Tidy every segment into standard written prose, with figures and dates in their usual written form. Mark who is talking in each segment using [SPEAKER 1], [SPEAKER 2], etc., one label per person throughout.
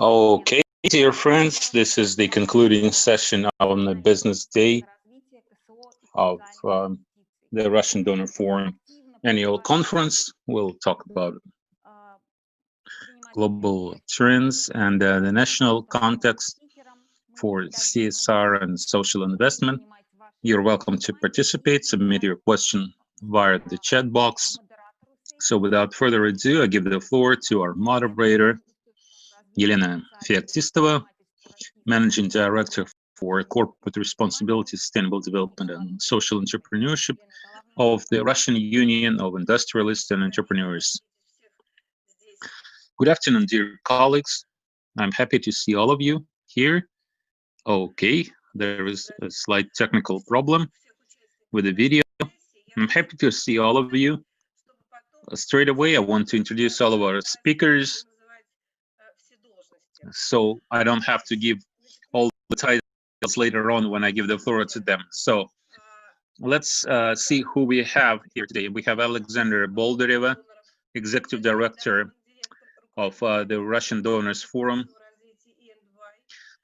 [SPEAKER 1] Okay, dear friends, this is the concluding session on the business day of the Russian Donor Forum annual conference. We'll talk about global trends and the national context for CSR and social investment. You're welcome to participate, submit your question via the chat box. So without further ado, I give the floor to our moderator, Елена Feoktistova, Managing Director for Corporate Responsibility, Sustainable Development and Social Entrepreneurship of the Russian Union of Industrialists and Entrepreneurs. Good afternoon, dear colleagues. I'm happy to see all of you here. Okay, there is a slight technical problem with the video. I'm happy to see all of you. Straight away, I want to introduce all of our speakers, so I don't have to give all the titles later on when I give the floor to them. So let's see who we have here today. We have Alexander Boldareva, Executive Director of the Russian Donors Forum,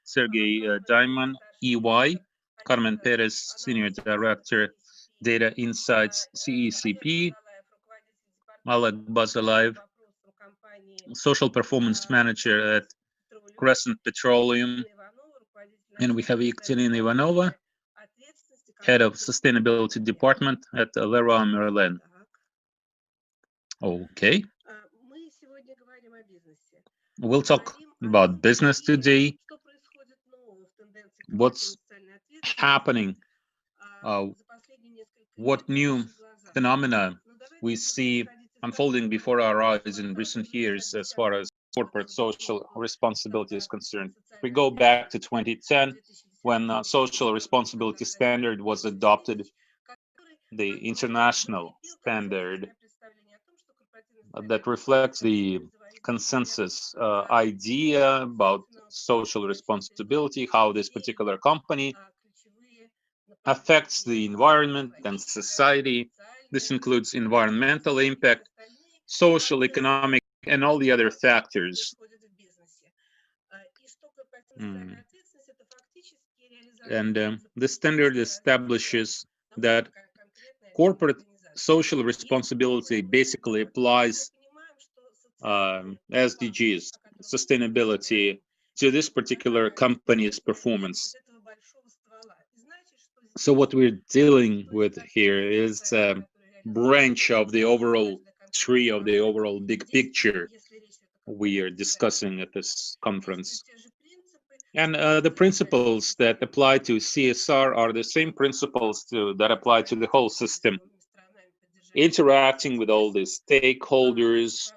[SPEAKER 1] Sergey Diamond, EY, Carmen Perez, Senior Director, Data Insights, CECP, Oleg Bazalaev, Social Performance Manager at Crescent Petroleum, and we have Ekaterina Ivanova, Head of Sustainability Department at Leroy Merlin. Okay. We'll talk about business today. What's happening? What new phenomena we see unfolding before our eyes in recent years as far as corporate social responsibility is concerned. We go back to 2010 when social responsibility standard was adopted, the international standard that reflects the consensus idea about social responsibility, how this particular company affects the environment and society. This includes environmental impact, social, economic, and all the other factors. And the standard establishes that corporate social responsibility basically applies SDGs, sustainability, to this particular company's performance. So what we're dealing with here is a branch of the overall tree, of the overall big picture we are discussing at this conference. And the principles that apply to CSR are the same principles that apply to the whole system. Interacting with all the stakeholders,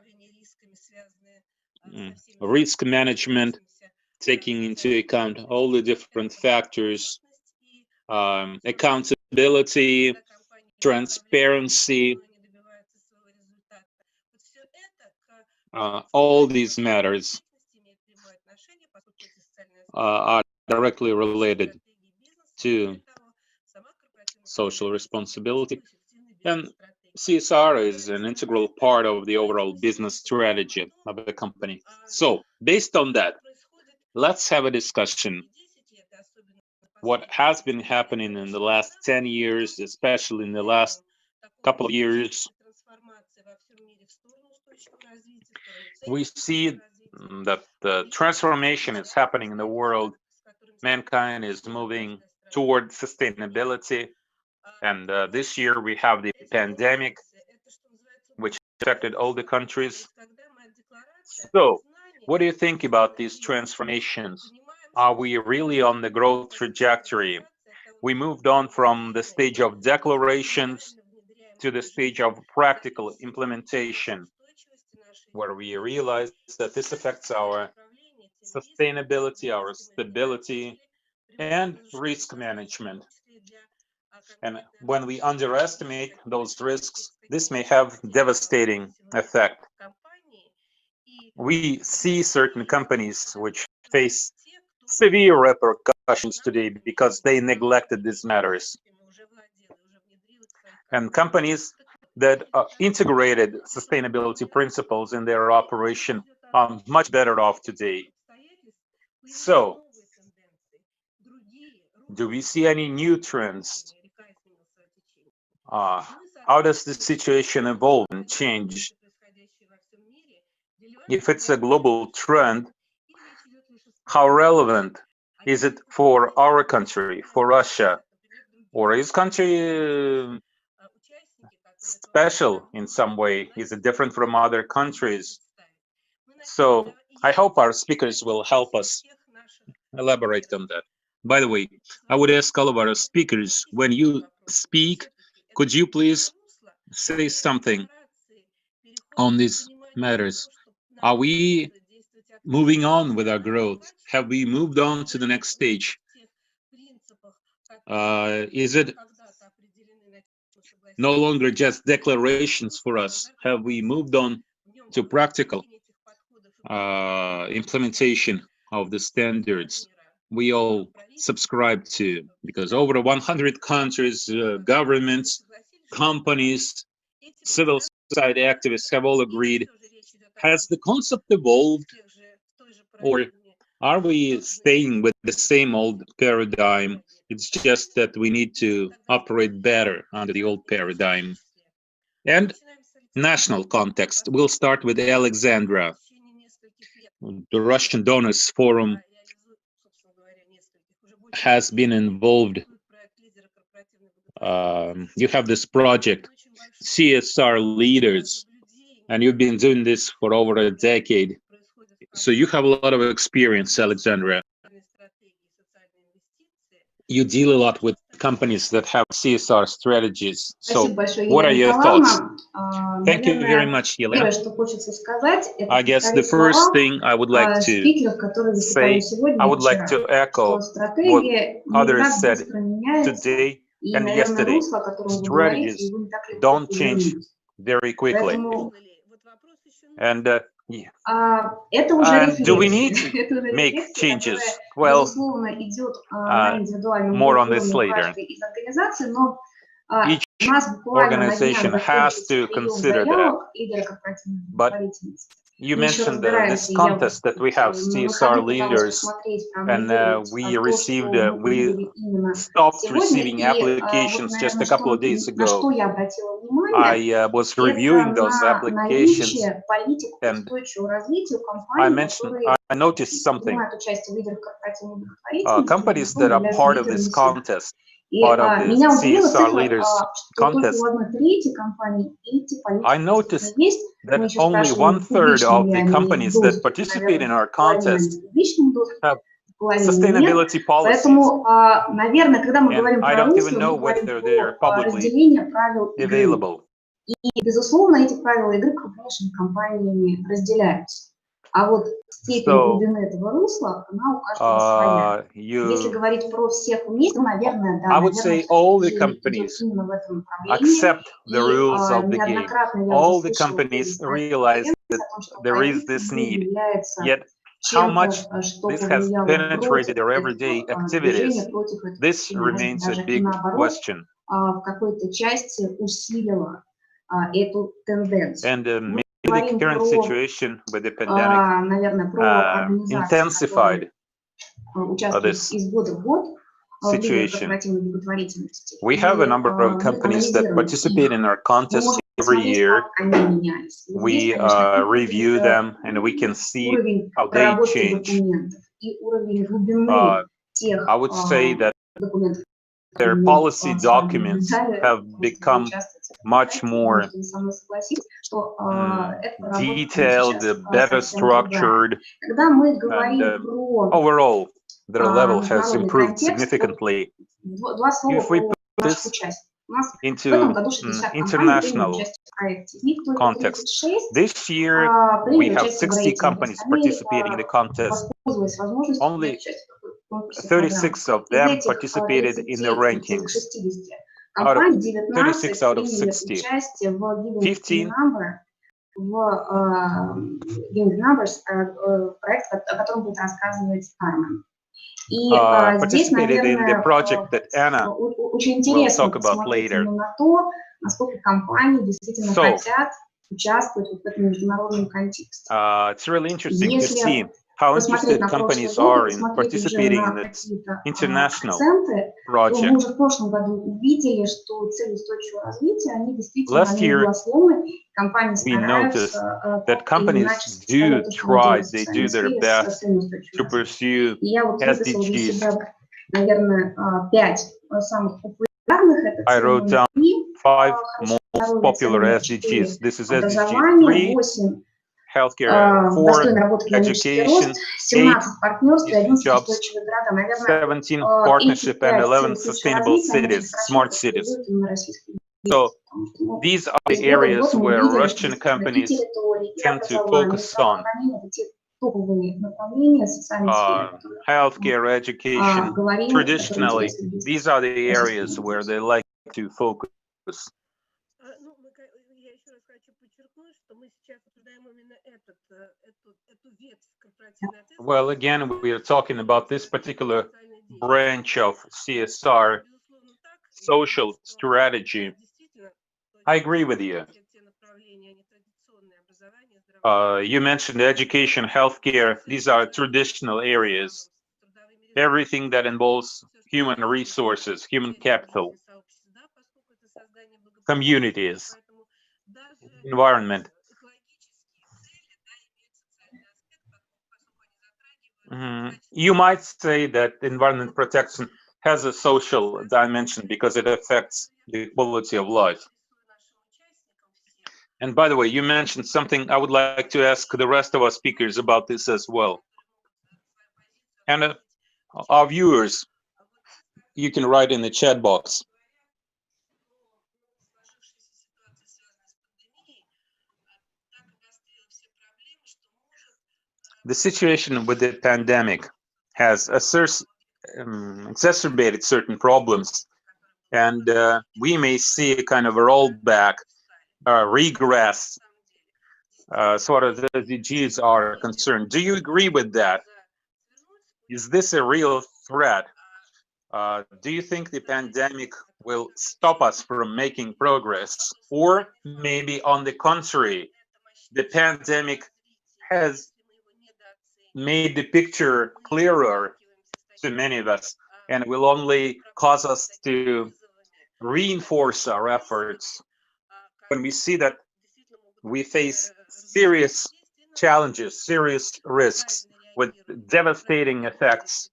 [SPEAKER 1] risk management, taking into account all the different factors, accountability, transparency, all these matters are directly related to social responsibility. And CSR is an integral part of the overall business strategy of the company. So based on that, let's have a discussion. What has been happening in the last 10 years, especially in the last couple of years, we see that the transformation is happening in the world. Mankind is moving toward sustainability. And this year we have the pandemic, which affected all the countries. So what do you think about these transformations? Are we really on the growth trajectory? We moved on from the stage of declarations to the stage of practical implementation, where we realize that this affects our sustainability, our stability, and risk management. And when we underestimate those risks, this may have devastating effect. We see certain companies which face severe repercussions today because they neglected these matters. And companies that integrated sustainability principles in their operation are much better off today. So, do we see any new trends? How does the situation evolve and change? If it's a global trend, how relevant is it for our country, for Russia? Or is country special in some way? Is it different from other countries? So I hope our speakers will help us elaborate on that. By the way, I would ask all of our speakers, when you speak, could you please say something on these matters? Are we moving on with our growth? Have we moved on to the next stage? Is it no longer just declarations for us? Have we moved on to practical implementation of the standards we all subscribe to? Because over 100 countries, governments, companies, civil society activists have all agreed. Has the concept evolved, or are we staying with the same old paradigm? It's just that we need to operate better under the old paradigm. And national context. We'll start with Alexandra. The Russian Donors Forum has been involved. You have this project, CSR Leaders, and you've been doing this for over a decade. So you have a lot of experience, Alexandra. You deal a lot with companies that have CSR strategies. So what are your thoughts? Thank you very much, Елена. I guess the first thing I would like to say, I would like to echo what others said today and yesterday. Strategies don't change very quickly. And do we need to make changes? Well, more on this later. Each organization has to consider that. But you mentioned this contest that we have, CSR Leaders, and we stopped receiving applications just a couple of days ago. I was reviewing those applications, and I noticed something. Companies that are part of this contest, part of the CSR Leaders contest, I noticed that only 1/3 of the companies that participate in our contest have sustainability policies. And I don't even know whether they're publicly available.
[SPEAKER 2] И, безусловно, эти правила игры крупнейшими компаниями разделяются. А вот степень глубины этого русла, она у каждого своя. Если говорить про всех вместе, то, наверное, да,
[SPEAKER 1] I would say all the companies accept the rules of the game. All the companies realize that there is this need. Yet, how much this has penetrated their everyday activities, this remains a big question.
[SPEAKER 2] В какой-то части усилила эту тенденцию.
[SPEAKER 1] And maybe the current situation with the pandemic intensified this situation. We have a number of companies that participate in our contest every year. We review them and we can see how they change. I would say that their policy documents have become much more detailed, better structured, and overall, their level has improved significantly. If we put this into international context, this year we have 60 companies participating in the contest. Only 36 of them participated in the rankings. Out of 36 out of 60, 15 participated in the project that Anna will talk about later. So, it's really interesting to see how interested companies are in participating in its international project. Last year, we noticed that companies do try, they do their best to pursue SDGs. I wrote down 5 most popular SDGs. This is SDG 3, healthcare, 4, education, 8, decent jobs, 17, partnership, and 11, sustainable cities, smart cities. So these are the areas where Russian companies tend to focus on. Healthcare, education, traditionally, these are the areas where they like to focus. Well, again, we are talking about this particular branch of CSR, social strategy. I agree with you. You mentioned education, healthcare. These are traditional areas. Everything that involves human resources, human capital, communities, environment. You might say that environment protection has a social dimension because it affects the quality of life. And by the way, you mentioned something I would like to ask the rest of our speakers about this as well. And our viewers, you can write in the chat box. The situation with the pandemic has exacerbated certain problems, and we may see a kind of a rollback, regress, as far as the SDGs are concerned. Do you agree with that? Is this a real threat? Do you think the pandemic will stop us from making progress? Or maybe on the contrary, the pandemic has made the picture clearer to many of us and will only cause us to reinforce our efforts when we see that we face serious challenges, serious risks with devastating effects.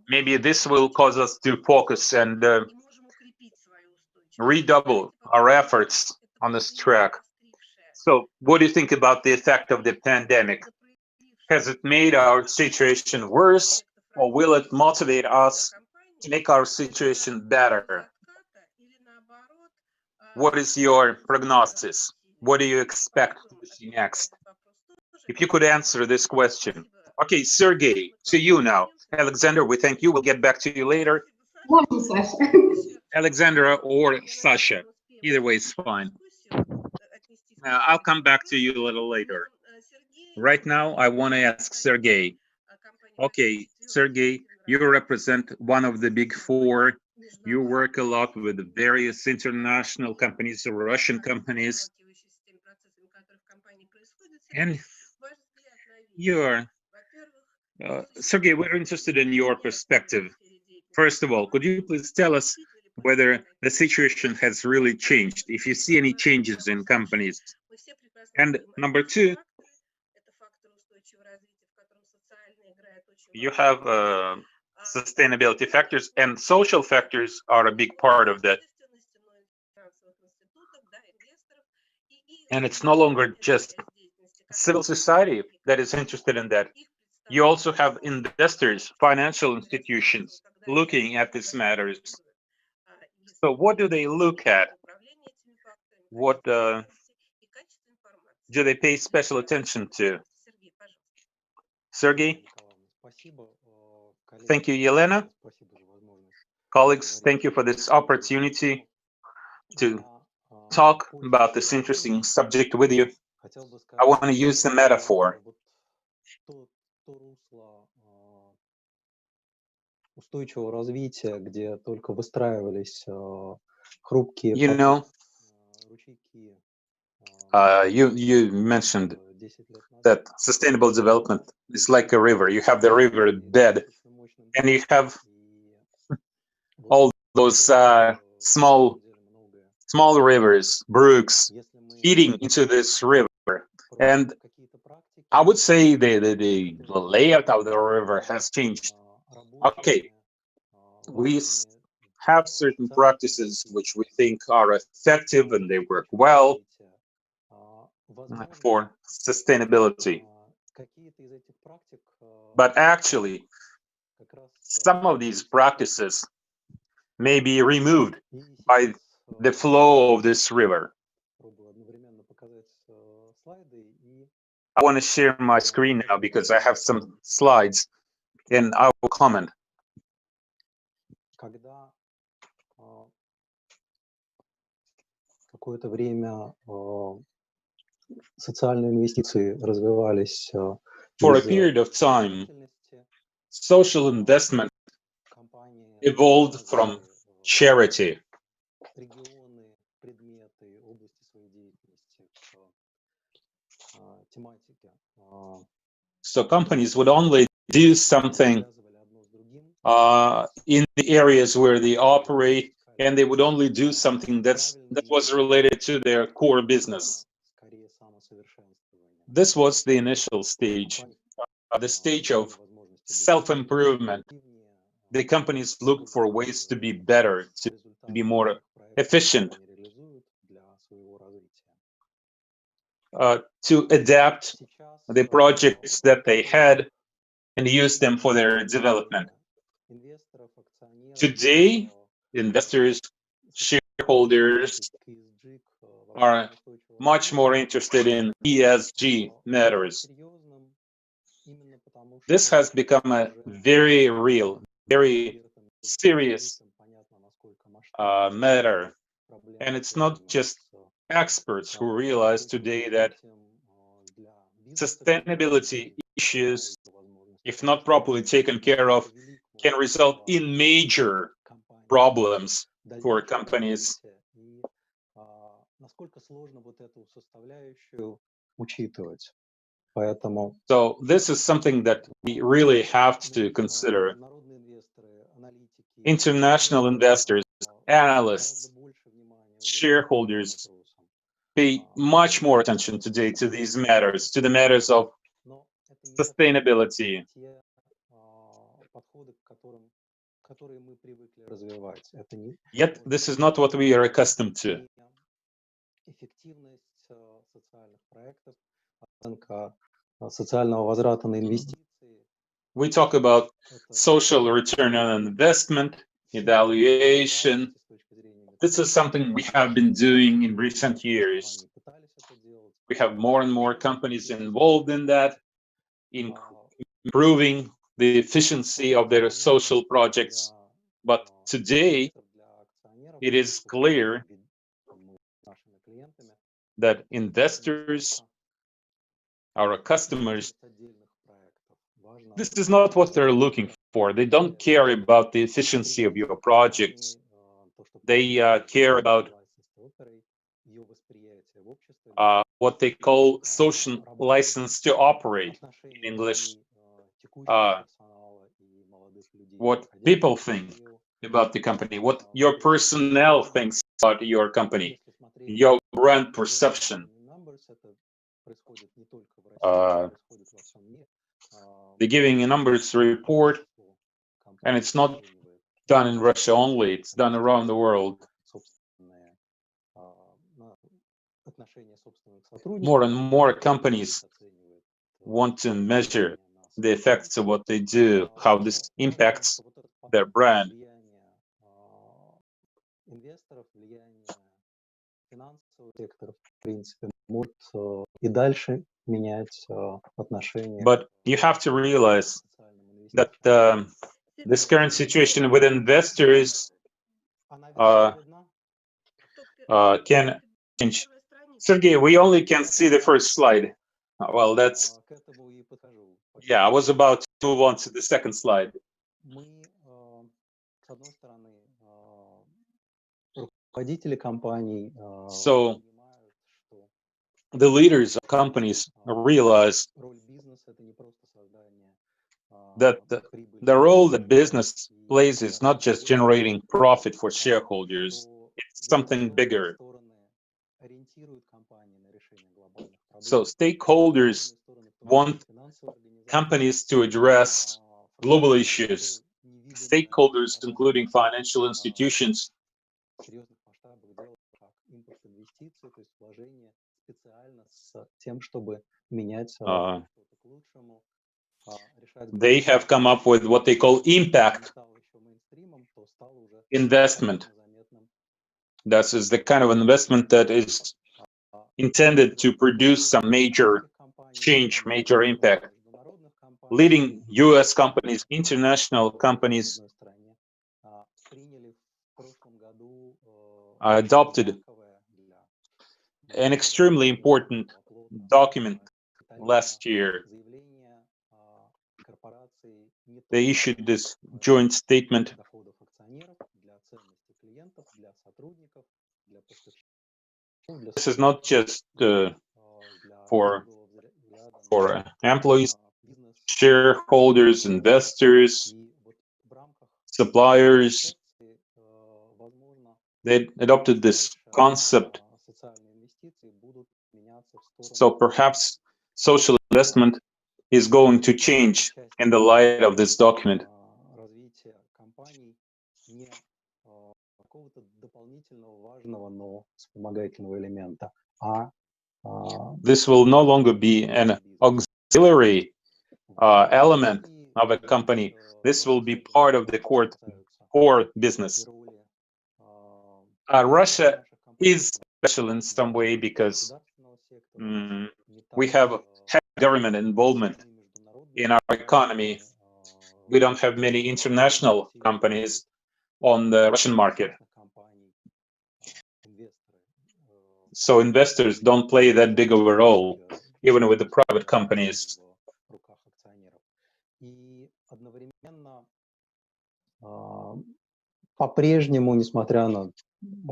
[SPEAKER 1] Maybe this will cause us to focus and redouble our efforts on this track. So what do you think about the effect of the pandemic? Has it made our situation worse, or will it motivate us to make our situation better? What is your prognosis? What do you expect to see next? If you could answer this question. Okay, Sergey, to you now. Alexander, we thank you. We'll get back to you later. Alexandra or Sasha, either way is fine. I'll come back to you a little later. Right now, I want to ask Sergey. Okay, Sergey, you represent one of the big 4. You work a lot with various international companies, Russian companies. And you're, Sergey, we're interested in your perspective. First of all, could you please tell us whether the situation has really changed, if you see any changes in companies? And number 2, you have sustainability factors, and social factors are a big part of that. And it's no longer just civil society that is interested in that. You also have investors, financial institutions looking at these matters. So what do they look at? What do they pay special attention to? Sergey? Thank you, Yelena. Colleagues, thank you for this opportunity to talk about this interesting subject with you. I want to use the metaphor. You know, you mentioned that sustainable development is like a river. You have the river bed, and you have all those small rivers, brooks, feeding into this river. And I would say the layout of the river has changed. Okay, we have certain practices which we think are effective and they work well for sustainability. But actually, some of these practices may be removed by the flow of this river. I want to share my screen now because I have some slides and I will comment.
[SPEAKER 3] Какое-то время социальные инвестиции развивались.
[SPEAKER 1] For a period of time, social investment evolved from charity.
[SPEAKER 3] Регионы, предметы, области своей деятельности, тематики.
[SPEAKER 1] So companies would only do something in the areas where they operate, and they would only do something that was related to their core business. This was the initial stage, the stage of self-improvement. The companies looked for ways to be better, to be more efficient, to adapt the projects that they had and use them for their development. Today, investors, shareholders are much more interested in ESG matters. This has become a very real, very serious matter. And it's not just experts who realize today that sustainability issues, if not properly taken care of, can result in major problems for companies. So this is something that we really have to consider. International investors, analysts, shareholders pay much more attention today to these matters, to the matters of sustainability. Yet this is not what we are accustomed to. We talk about social return on investment, evaluation. This is something we have been doing in recent years. We have more and more companies involved in that, in improving the efficiency of their social projects. But today, it is clear that investors, our customers, this is not what they're looking for. They don't care about the efficiency of your projects. They care about what they call social license to operate in English. What people think about the company, what your personnel thinks about your company, your brand perception. They're giving a numbers report, and it's not done in Russia only, it's done around the world. More and more companies want to measure the effects of what they do, how this impacts their brand. But you have to realize that this current situation with investors can change. Sergey, we only can see the first slide. Well, that's, yeah, I was about to move on to the second slide. So the leaders of companies realize that the role that business plays is not just generating profit for shareholders, it's something bigger. So stakeholders want companies to address global issues. Stakeholders, including financial institutions, they have come up with what they call impact investment. This is the kind of investment that is intended to produce some major change, major impact. Leading US companies, international companies adopted an extremely important document last year. They issued this joint statement. This is not just for employees, shareholders, investors, suppliers. They adopted this concept. So perhaps social investment is going to change in the light of this document. This will no longer be an auxiliary element of a company. This will be part of the core business. Russia is special in some way because we have heavy government involvement in our economy. We don't have many international companies on the Russian market. So investors don't play that big of a role, even with the private companies.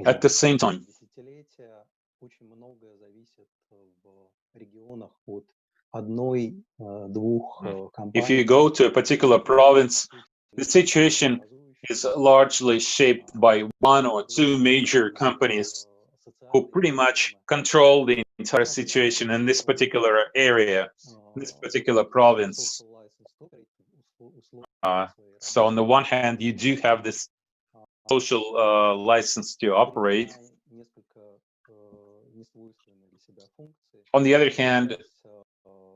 [SPEAKER 1] At the same time, if you go to a particular province, the situation is largely shaped by one or two major companies who pretty much control the entire situation in this particular area, this particular province. So on the one hand, you do have this social license to operate. On the other hand,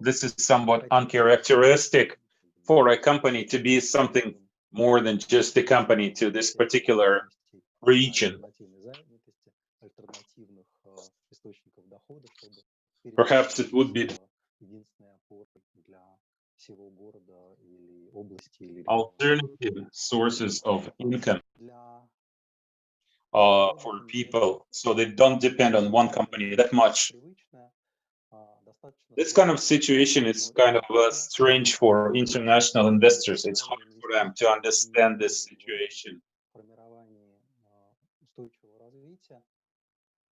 [SPEAKER 1] this is somewhat uncharacteristic for a company to be something more than just a company to this particular region. Perhaps it would be alternative sources of income for people, so they don't depend on one company that much. This kind of situation is kind of strange for international investors. It's hard for them to understand this situation.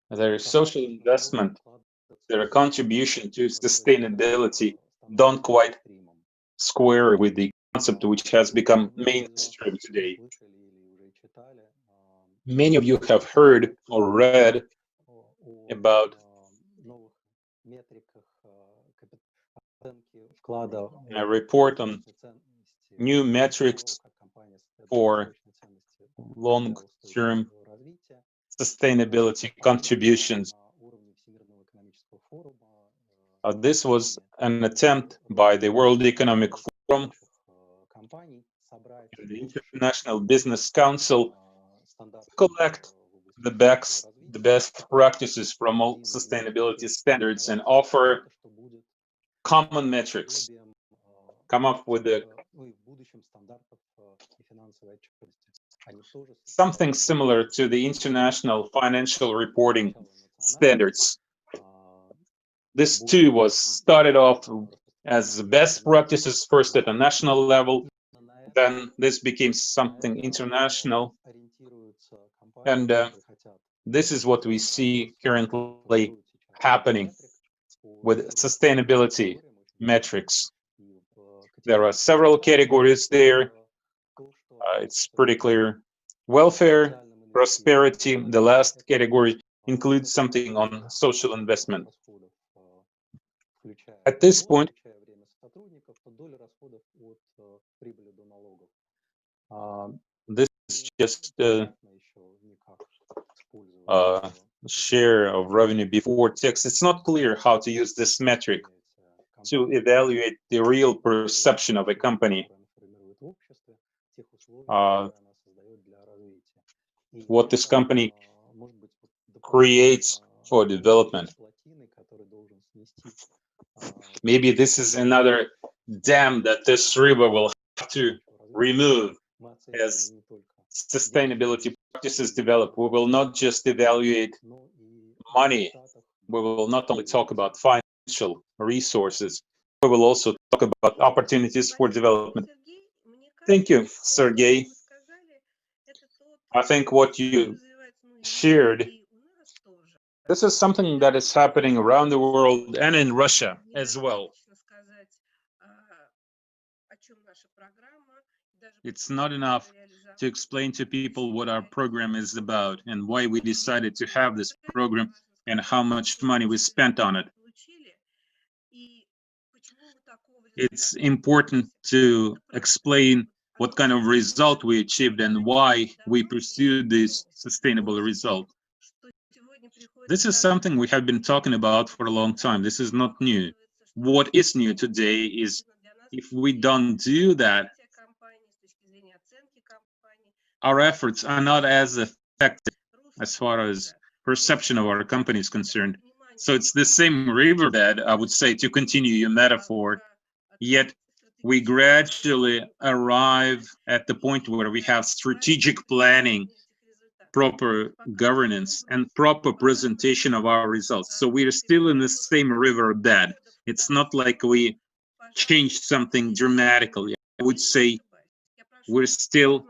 [SPEAKER 1] Their social investment, their contribution to sustainability don't quite square with the concept which has become mainstream today. Many of you have heard or read about a report on new metrics for long-term sustainability contributions. This was an attempt by the World Economic Forum and the International Business Council to collect the best practices from all sustainability standards and offer common metrics, come up with something similar to the international financial reporting standards. This too was started off as best practices first at a national level, then this became something international, and this is what we see currently happening. with sustainability metrics. There are several categories there. It's pretty clear. Welfare, prosperity, the last category includes something on social investment. At this point, this is just share of revenue before tax. It's not clear how to use this metric to evaluate the real perception of a company. What this company creates for development. Maybe this is another dam that this river will have to remove as sustainability practices develop. We will not just evaluate money. We will not only talk about financial resources, we will also talk about opportunities for development. Thank you, Sergey. I think what you shared, this is something that is happening around the world and in Russia as well. It's not enough to explain to people what our program is about and why we decided to have this program and how much money we spent on it. It's important to explain what kind of result we achieved and why we pursued this sustainable result. This is something we have been talking about for a long time. This is not new. What is new today is if we don't do that, our efforts are not as effective as far as perception of our company is concerned. So it's the same riverbed, I would say, to continue your metaphor, yet we gradually arrive at the point where we have strategic planning, proper governance, and proper presentation of our results. So we're still in the same riverbed. It's not like we changed something dramatically. I would say we're still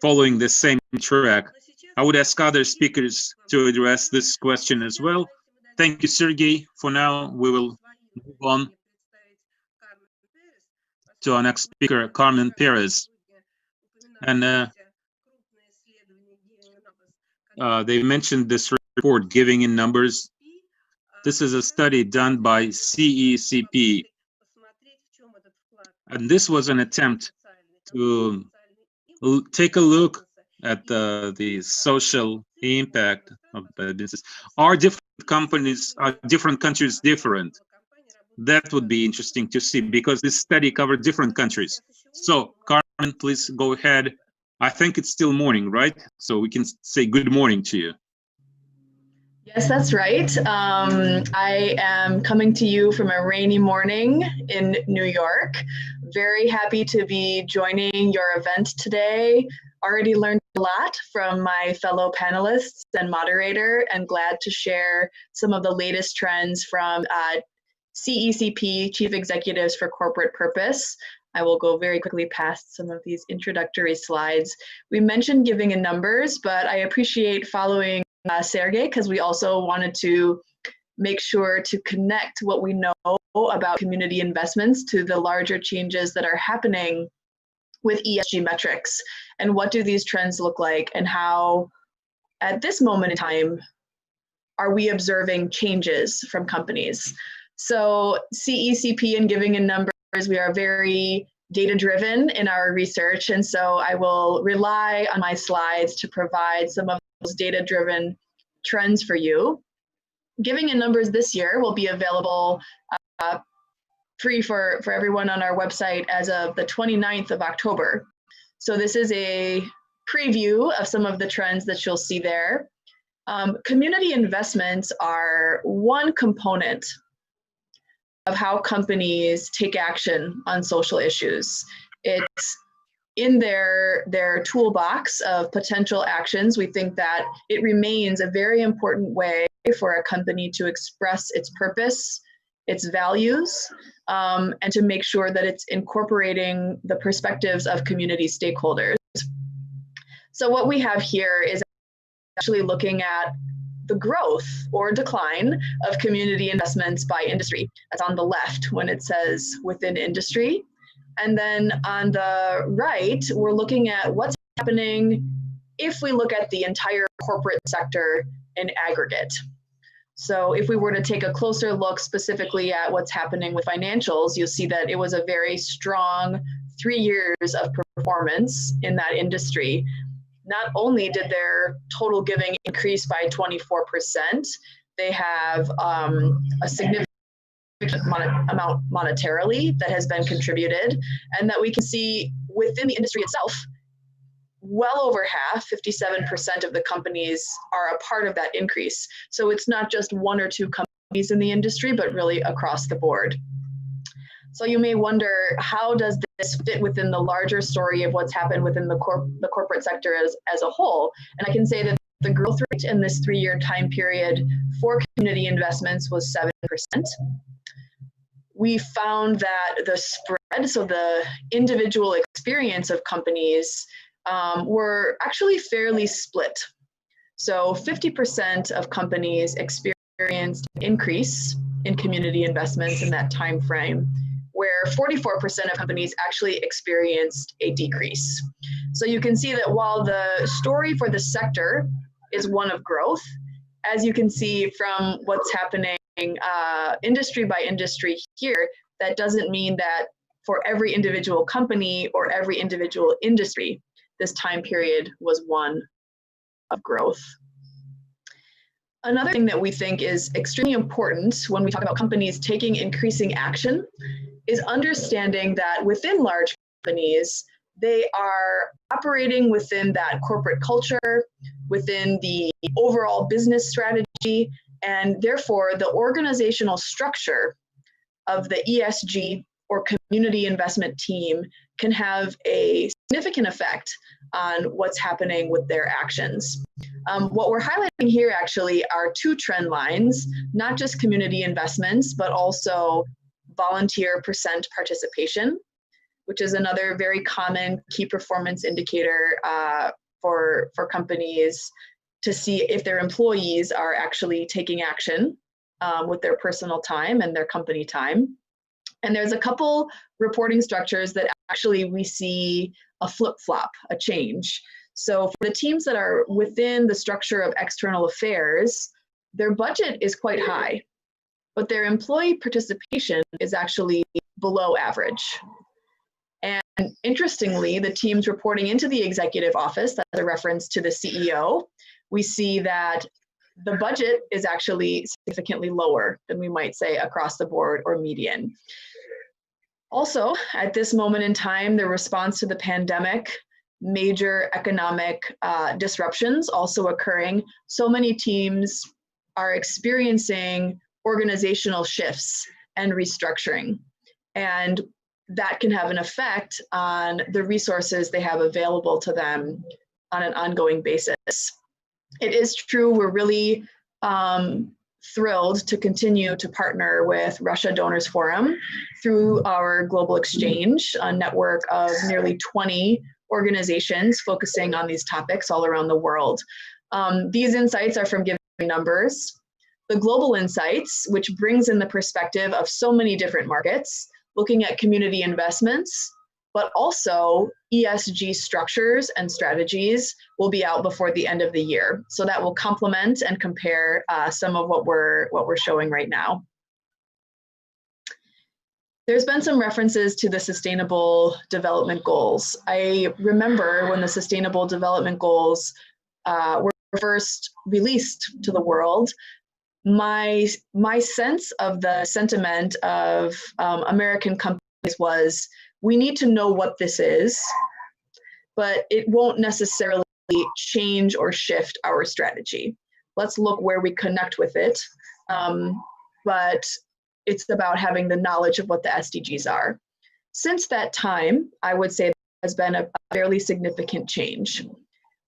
[SPEAKER 1] following the same track. I would ask other speakers to address this question as well. Thank you, Sergey. For now, we will move on to our next speaker, Carmen Perez. And they mentioned this report, Giving in Numbers. This is a study done by CECP. And this was an attempt to take a look at the social impact of the business. Are different companies, are different countries different? That would be interesting to see because this study covered different countries. So, Carmen, please go ahead. I think it's still morning, right? So we can say good morning to you.
[SPEAKER 4] Yes, that's right. I am coming to you from a rainy morning in New York. Very happy to be joining your event today. Already learned a lot from my fellow panelists and moderator, and glad to share some of the latest trends from CECP, Chief Executives for Corporate Purpose. I will go very quickly past some of these introductory slides. We mentioned giving in numbers, but I appreciate following Sergey, because we also wanted to make sure to connect what we know about community investments to the larger changes that are happening with ESG metrics. And what do these trends look like, and how, at this moment in time, are we observing changes from companies? So CECP and Giving in Numbers, we are very data-driven in our research, and so I will rely on my slides to provide some of those data-driven trends for you. Giving in Numbers this year will be available free for everyone on our website as of the 29th of October. So this is a preview of some of the trends that you'll see there. Community investments are one component of how companies take action on social issues. It's in their toolbox of potential actions. We think that it remains a very important way for a company to express its purpose, its values, and to make sure that it's incorporating the perspectives of community stakeholders. So what we have here is actually looking at the growth or decline of community investments by industry. That's on the left when it says within industry. And then on the right, we're looking at what's happening if we look at the entire corporate sector in aggregate. So if we were to take a closer look specifically at what's happening with financials, you'll see that it was a very strong 3 years of performance in that industry. Not only did their total giving increase by 24%, they have a significant amount monetarily that has been contributed, and that we can see within the industry itself, well over half, 57% of the companies are a part of that increase. So it's not just one or two companies in the industry, but really across the board. So you may wonder, how does this fit within the larger story of what's happened within the corporate sector as a whole? And I can say that the growth rate in this 3-year time period for community investments was 7%. We found that the spread, so the individual experience of companies, were actually fairly split. So 50% of companies experienced an increase in community investments in that time frame, where 44% of companies actually experienced a decrease. So you can see that while the story for the sector is one of growth, as you can see from what's happening industry by industry here, that doesn't mean that for every individual company or every individual industry, this time period was one of growth. Another thing that we think is extremely important when we talk about companies taking increasing action is understanding that within large companies, they are operating within that corporate culture, within the overall business strategy, and therefore the organizational structure of the ESG or community investment team can have a significant effect on what's happening with their actions. What we're highlighting here actually are 2 trend lines, not just community investments, but also volunteer percent participation, which is another very common key performance indicator for companies to see if their employees are actually taking action with their personal time and their company time. And there's a couple reporting structures that actually we see a flip-flop, a change. So for the teams that are within the structure of external affairs, their budget is quite high, but their employee participation is actually below average. And interestingly, the teams reporting into the executive office, that's a reference to the CEO, we see that the budget is actually significantly lower than we might say across the board or median. Also, at this moment in time, the response to the pandemic, major economic disruptions also occurring, so many teams are experiencing organizational shifts and restructuring. And that can have an effect on the resources they have available to them on an ongoing basis. It is true, we're really thrilled to continue to partner with Russia Donors Forum through our global exchange, a network of nearly 20 organizations focusing on these topics all around the world. These insights are from giving numbers. The global insights, which brings in the perspective of so many different markets, looking at community investments, but also ESG structures and strategies will be out before the end of the year. So that will complement and compare some of what we're showing right now. There's been some references to the Sustainable Development Goals. I remember when the Sustainable Development Goals were first released to the world, my sense of the sentiment of American companies was, we need to know what this is, but it won't necessarily change or shift our strategy. Let's look where we connect with it. But it's about having the knowledge of what the SDGs are. Since that time, I would say there has been a fairly significant change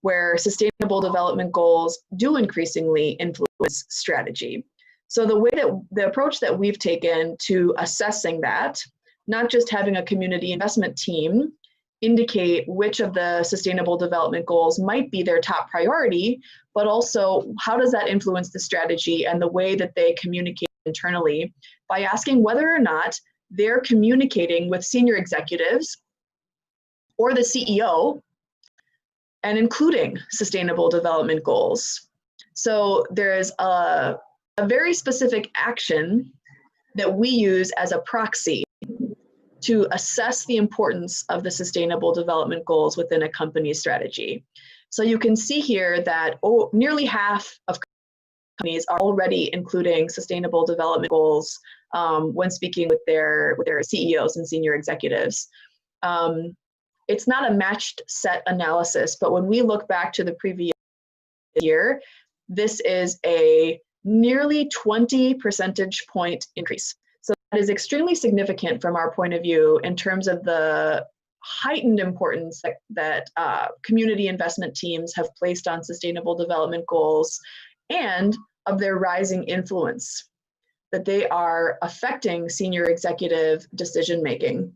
[SPEAKER 4] where Sustainable Development Goals do increasingly influence strategy. So the approach that we've taken to assessing that, not just having a community investment team, indicate which of the sustainable development goals might be their top priority, but also how does that influence the strategy and the way that they communicate internally, by asking whether or not they're communicating with senior executives or the CEO and including sustainable development goals. So there's a very specific action that we use as a proxy to assess the importance of the sustainable development goals within a company's strategy. So you can see here that nearly half of companies are already including sustainable development goals when speaking with their CEOs and senior executives. It's not a matched set analysis, but when we look back to the previous year, this is a nearly 20 percentage point increase. So that is extremely significant from our point of view in terms of the heightened importance that community investment teams have placed on sustainable development goals, and of their rising influence, that they are affecting senior executive decision making.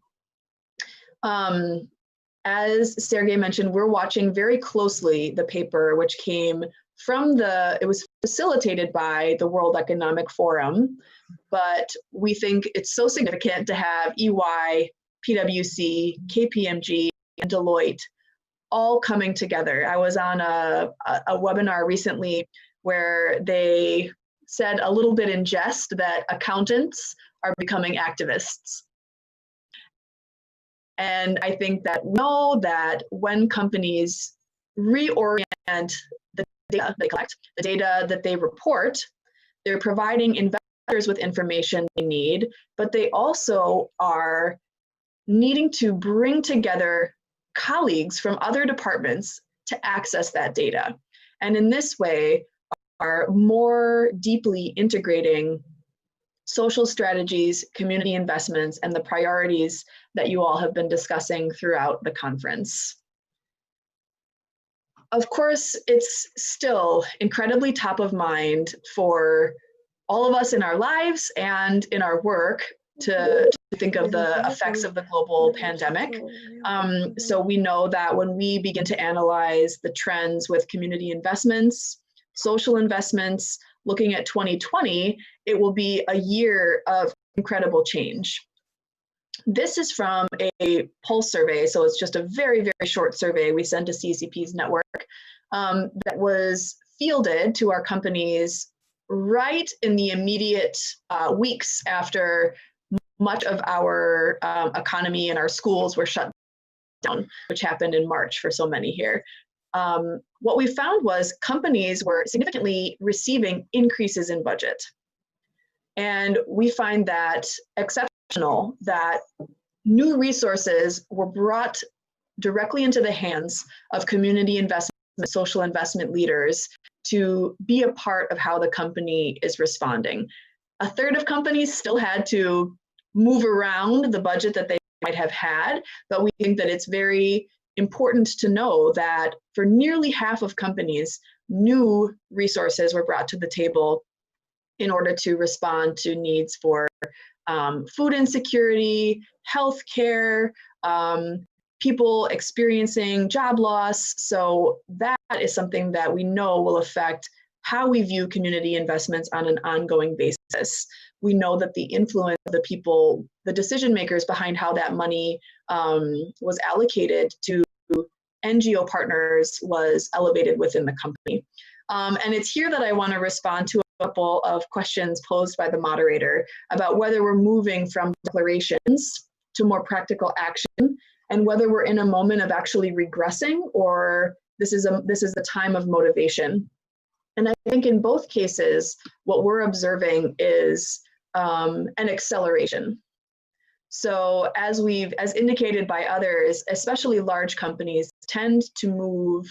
[SPEAKER 4] As Sergey mentioned, we're watching very closely the paper, which came from it was facilitated by the World Economic Forum, but we think it's so significant to have EY, PwC, KPMG, and Deloitte all coming together. I was on a webinar recently where they said a little bit in jest that accountants are becoming activists. And I think that we know that when companies reorient the data they collect, the data that they report, they're providing investors with information they need, but they also are needing to bring together colleagues from other departments to access that data. And in this way, are more deeply integrating social strategies, community investments, and the priorities that you all have been discussing throughout the conference. Of course, it's still incredibly top of mind for all of us in our lives and in our work to think of the effects of the global pandemic. So we know that when we begin to analyze the trends with community investments, social investments, looking at 2020, it will be a year of incredible change. This is from a pulse survey, so it's just a very, very short survey we sent to CCP's network that was fielded to our companies right in the immediate weeks after much of our economy and our schools were shut down, which happened in March for so many here. What we found was companies were significantly receiving increases in budget. And we find that exceptional that new resources were brought directly into the hands of community investment, social investment leaders to be a part of how the company is responding. A third of companies still had to move around the budget that they might have had, but we think that it's very important to know that for nearly half of companies, new resources were brought to the table in order to respond to needs for food insecurity, healthcare, people experiencing job loss. So that is something that we know will affect how we view community investments on an ongoing basis. We know that the influence of the people, the decision makers behind how that money was allocated to NGO partners was elevated within the company. And it's here that I want to respond to a couple of questions posed by the moderator about whether we're moving from declarations to more practical action, and whether we're in a moment of actually regressing, or this is the time of motivation. And I think in both cases, what we're observing is an acceleration. So as indicated by others, especially large companies tend to move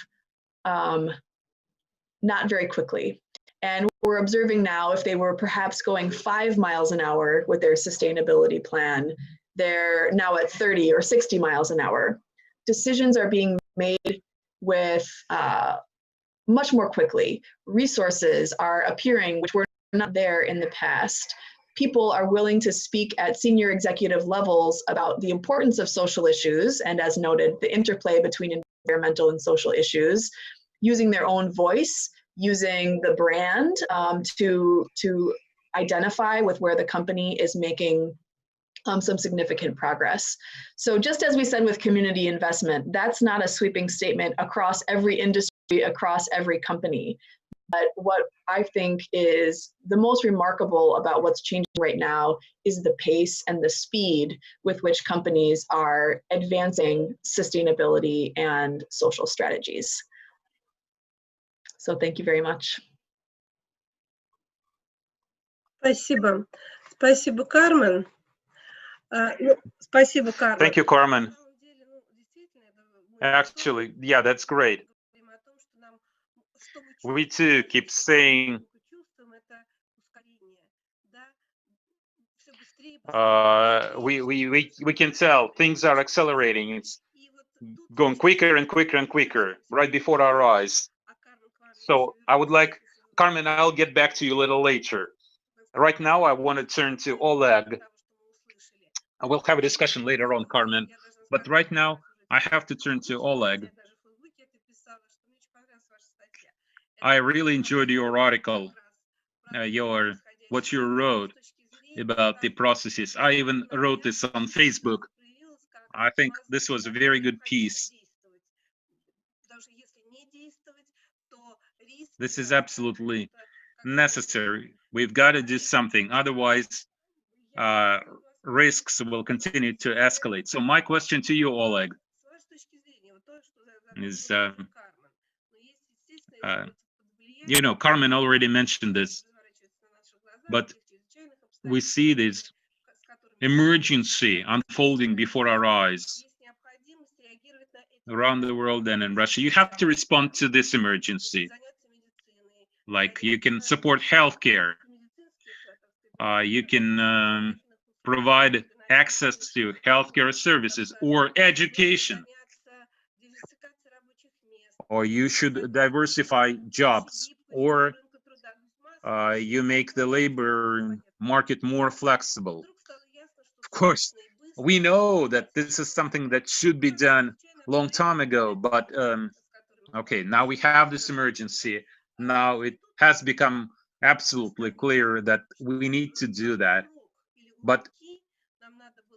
[SPEAKER 4] not very quickly. And we're observing now, if they were perhaps going 5 miles an hour with their sustainability plan, they're now at 30 or 60 miles an hour. Decisions are being made with much more quickly. Resources are appearing which were not there in the past. people are willing to speak at senior executive levels about the importance of social issues, and as noted, the interplay between environmental and social issues, using their own voice, using the brand to identify with where the company is making some significant progress. So just as we said with community investment, that's not a sweeping statement across every industry, across every company. But what I think is the most remarkable about what's changing right now is the pace and the speed with which companies are advancing sustainability and social strategies. So thank you very much.
[SPEAKER 5] Спасибо. Спасибо, Кармен. Спасибо, Кармен.
[SPEAKER 1] Thank you, Carmen. Actually, yeah, that's great. We too keep saying we can tell things are accelerating. It's going quicker and quicker and quicker right before our eyes. So I would like, Carmen, I'll get back to you a little later. Right now, I want to turn to Oleg. I will have a discussion later on, Carmen. But right now, I have to turn to Oleg. I really enjoyed your article, what you wrote about the processes. I even wrote this on Facebook. I think this was a very good piece. This is absolutely necessary. We've got to do something, otherwise risks will continue to escalate. So my question to you, Oleg, is, you know, Carmen already mentioned this, but we see this emergency unfolding before our eyes around the world and in Russia. You have to respond to this emergency. Like, you can support healthcare, you can provide access to healthcare services or education, or you should diversify jobs, or you make the labor market more flexible. Of course, we know that this is something that should be done a long time ago, but okay, now we have this emergency. Now it has become absolutely clear that we need to do that. But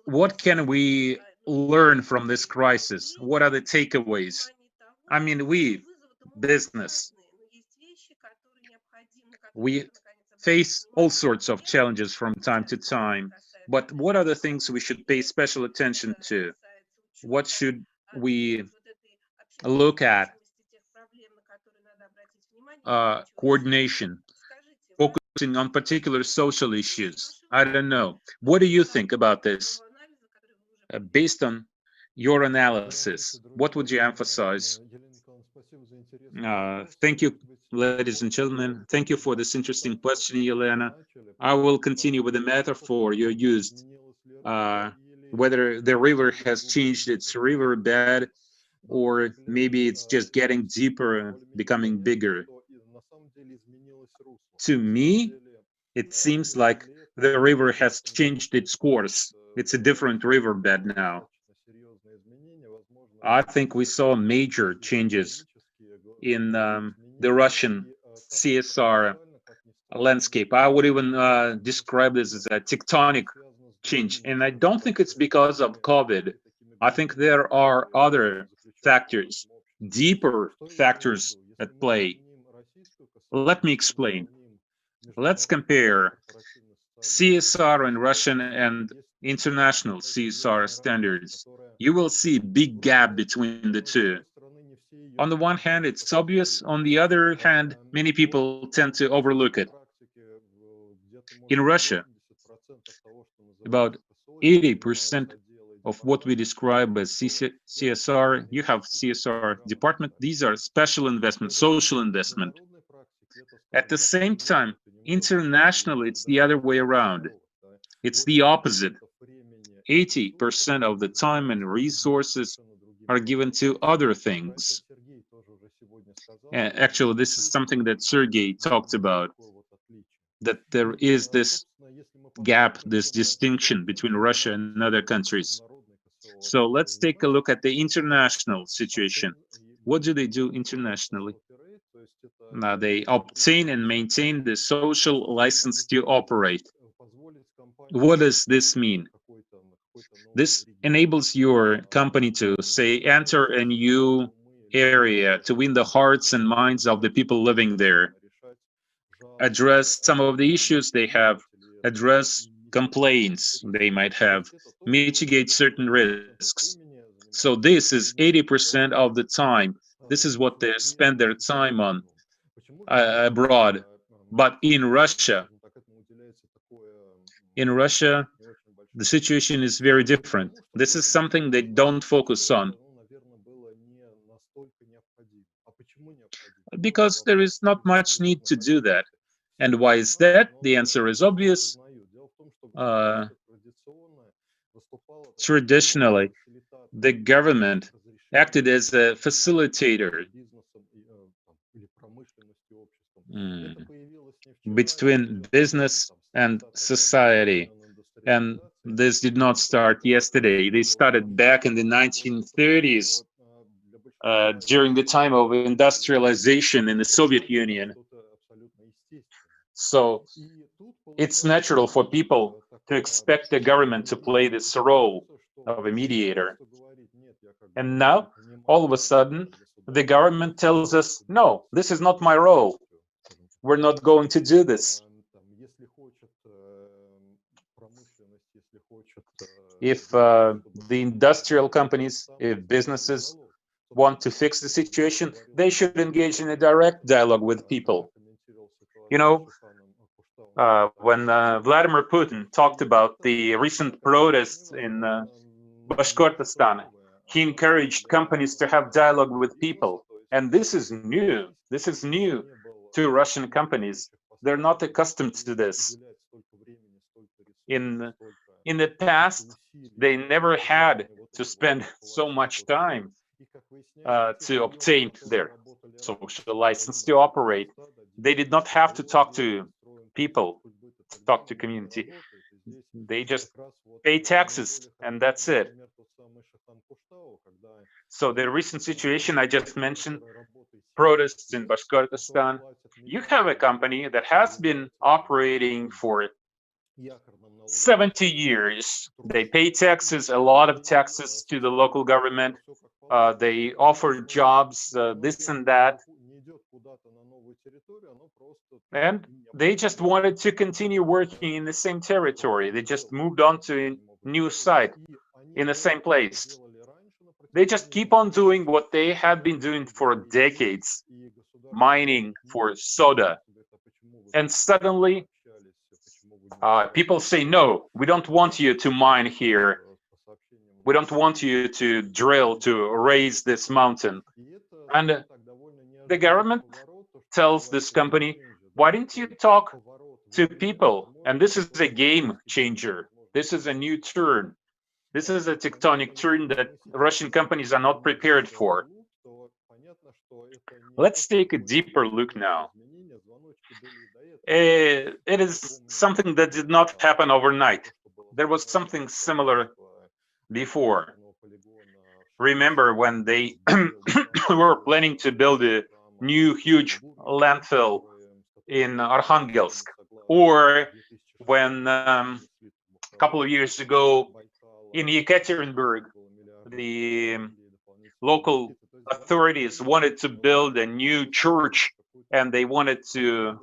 [SPEAKER 1] what can we learn from this crisis? What are the takeaways? I mean, we, business, we face all sorts of challenges from time to time. But what are the things we should pay special attention to? What should we look at? Coordination, focusing on particular social issues. I don't know. What do you think about this? Based on your analysis, what would you emphasize? Thank you, ladies and gentlemen. Thank you for this interesting question, Yelena. I will continue with the metaphor you used, whether the river has changed its river bed, or maybe it's just getting deeper, becoming bigger. To me, it seems like the river has changed its course. It's a different riverbed now. I think we saw major changes in the Russian CSR landscape. I would even describe this as a tectonic change. And I don't think it's because of COVID. I think there are other factors, deeper factors at play. Let me explain. Let's compare CSR in Russian and international CSR standards. You will see a big gap between the two. On the one hand, it's obvious. On the other hand, many people tend to overlook it. In Russia, about 80% of what we describe as CSR, you have CSR department. These are special investment, social investment. At the same time, internationally, it's the other way around. It's the opposite. 80% of the time and resources are given to other things. Actually, this is something that Sergey talked about, that there is this gap, this distinction between Russia and other countries. So let's take a look at the international situation. What do they do internationally? Now they obtain and maintain the social license to operate. What does this mean? This enables your company to, say, enter a new area to win the hearts and minds of the people living there, address some of the issues they have, address complaints they might have, mitigate certain risks. So this is 80% of the time. This is what they spend their time on abroad. But in Russia, the situation is very different. This is something they don't focus on, because there is not much need to do that. And why is that? The answer is obvious. Traditionally, the government acted as a facilitator between business and society. And this did not start yesterday. They started back in the 1930s, during the time of industrialization in the Soviet Union. So it's natural for people to expect the government to play this role of a mediator. And now, all of a sudden, the government tells us, no, this is not my role. We're not going to do this. If the industrial companies, if businesses want to fix the situation, they should engage in a direct dialogue with people. You know, when Vladimir Putin talked about the recent protests in Bashkortostan, he encouraged companies to have dialogue with people. And this is new. This is new to Russian companies. They're not accustomed to this. In the past, they never had to spend so much time to obtain their social license to operate. They did not have to talk to people, to talk to community. They just pay taxes, and that's it. So the recent situation I just mentioned, protests in Bashkortostan, you have a company that has been operating for 70 years. They pay taxes, a lot of taxes to the local government. They offer jobs, this and that. And they just wanted to continue working in the same territory. They just moved on to a new site in the same place. They just keep on doing what they had been doing for decades, mining for soda. And suddenly, people say, no, we don't want you to mine here. We don't want you to drill, to raise this mountain. And the government tells this company, why didn't you talk to people? And this is a game changer. This is a new turn. This is a tectonic turn that Russian companies are not prepared for. Let's take a deeper look now. It is something that did not happen overnight. There was something similar before. Remember when they were planning to build a new huge landfill in Arkhangelsk, or when a couple of years ago in Yekaterinburg, the local authorities wanted to build a new church, and they wanted to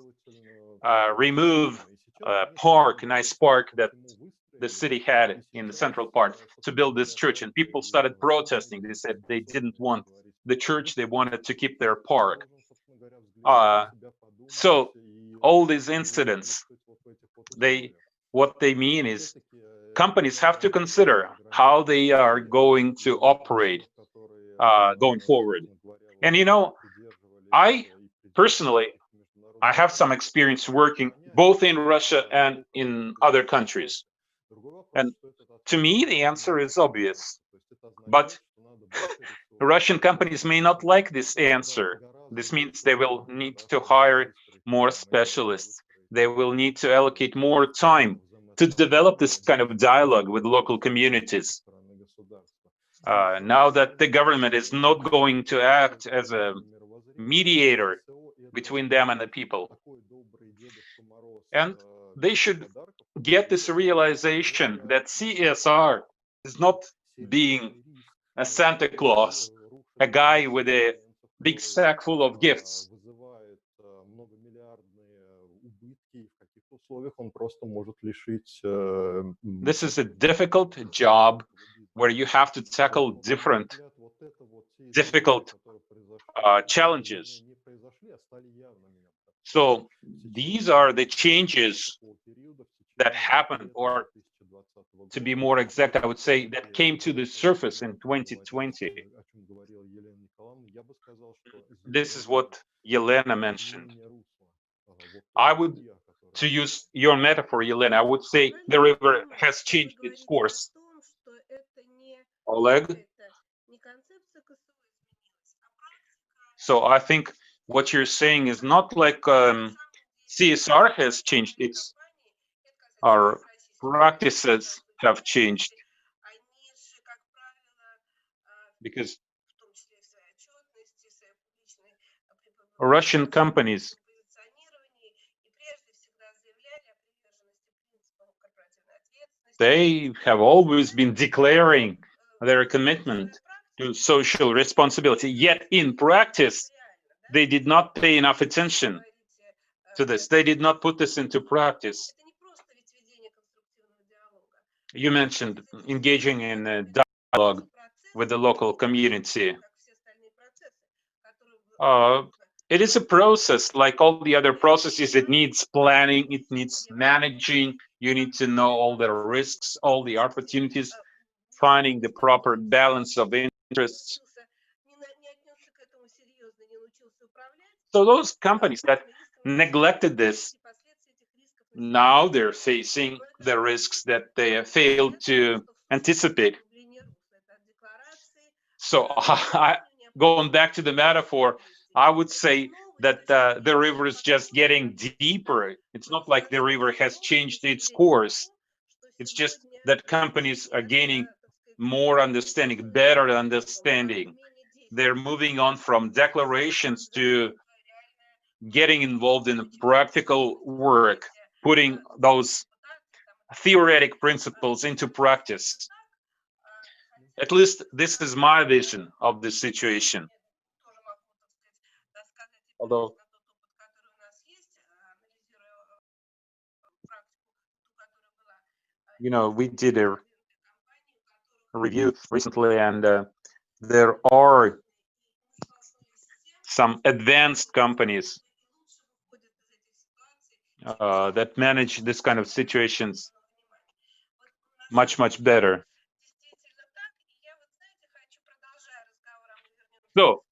[SPEAKER 1] remove a park, a nice park that the city had in the central part, to build this church, and people started protesting. They said they didn't want the church, they wanted to keep their park. So all these incidents, what they mean is companies have to consider how they are going to operate going forward. And you know, I personally, I have some experience working both in Russia and in other countries. And to me, the answer is obvious. But Russian companies may not like this answer. This means they will need to hire more specialists. They will need to allocate more time to develop this kind of dialogue with local communities. Now that the government is not going to act as a mediator between them and the people. And they should get this realization that CSR is not being a Santa Claus, a guy with a big sack full of gifts. This is a difficult job where you have to tackle difficult challenges. So these are the changes that happened, or to be more exact, I would say that came to the surface in 2020. This is what Yelena mentioned. I would, to use your metaphor, Yelena, I would say the river has changed its course. Oleg? So I think what you're saying is not like CSR has changed, it's our practices have changed. Because Russian companies, they have always been declaring their commitment to social responsibility, yet in practice, they did not pay enough attention to this. They did not put this into practice. You mentioned engaging in a dialogue with the local community. It is a process, like all the other processes. It needs planning, it needs managing. You need to know all the risks, all the opportunities, finding the proper balance of interests. So those companies that neglected this, now they're facing the risks that they failed to anticipate. So going back to the metaphor, I would say that the river is just getting deeper. It's not like the river has changed its course. It's just that companies are gaining more understanding, better understanding. They're moving on from declarations to getting involved in practical work, putting those theoretic principles into practice. At least this is my vision of the situation. Although, you know, we did a review recently, and there are some advanced companies that manage this kind of situations much, much better. So,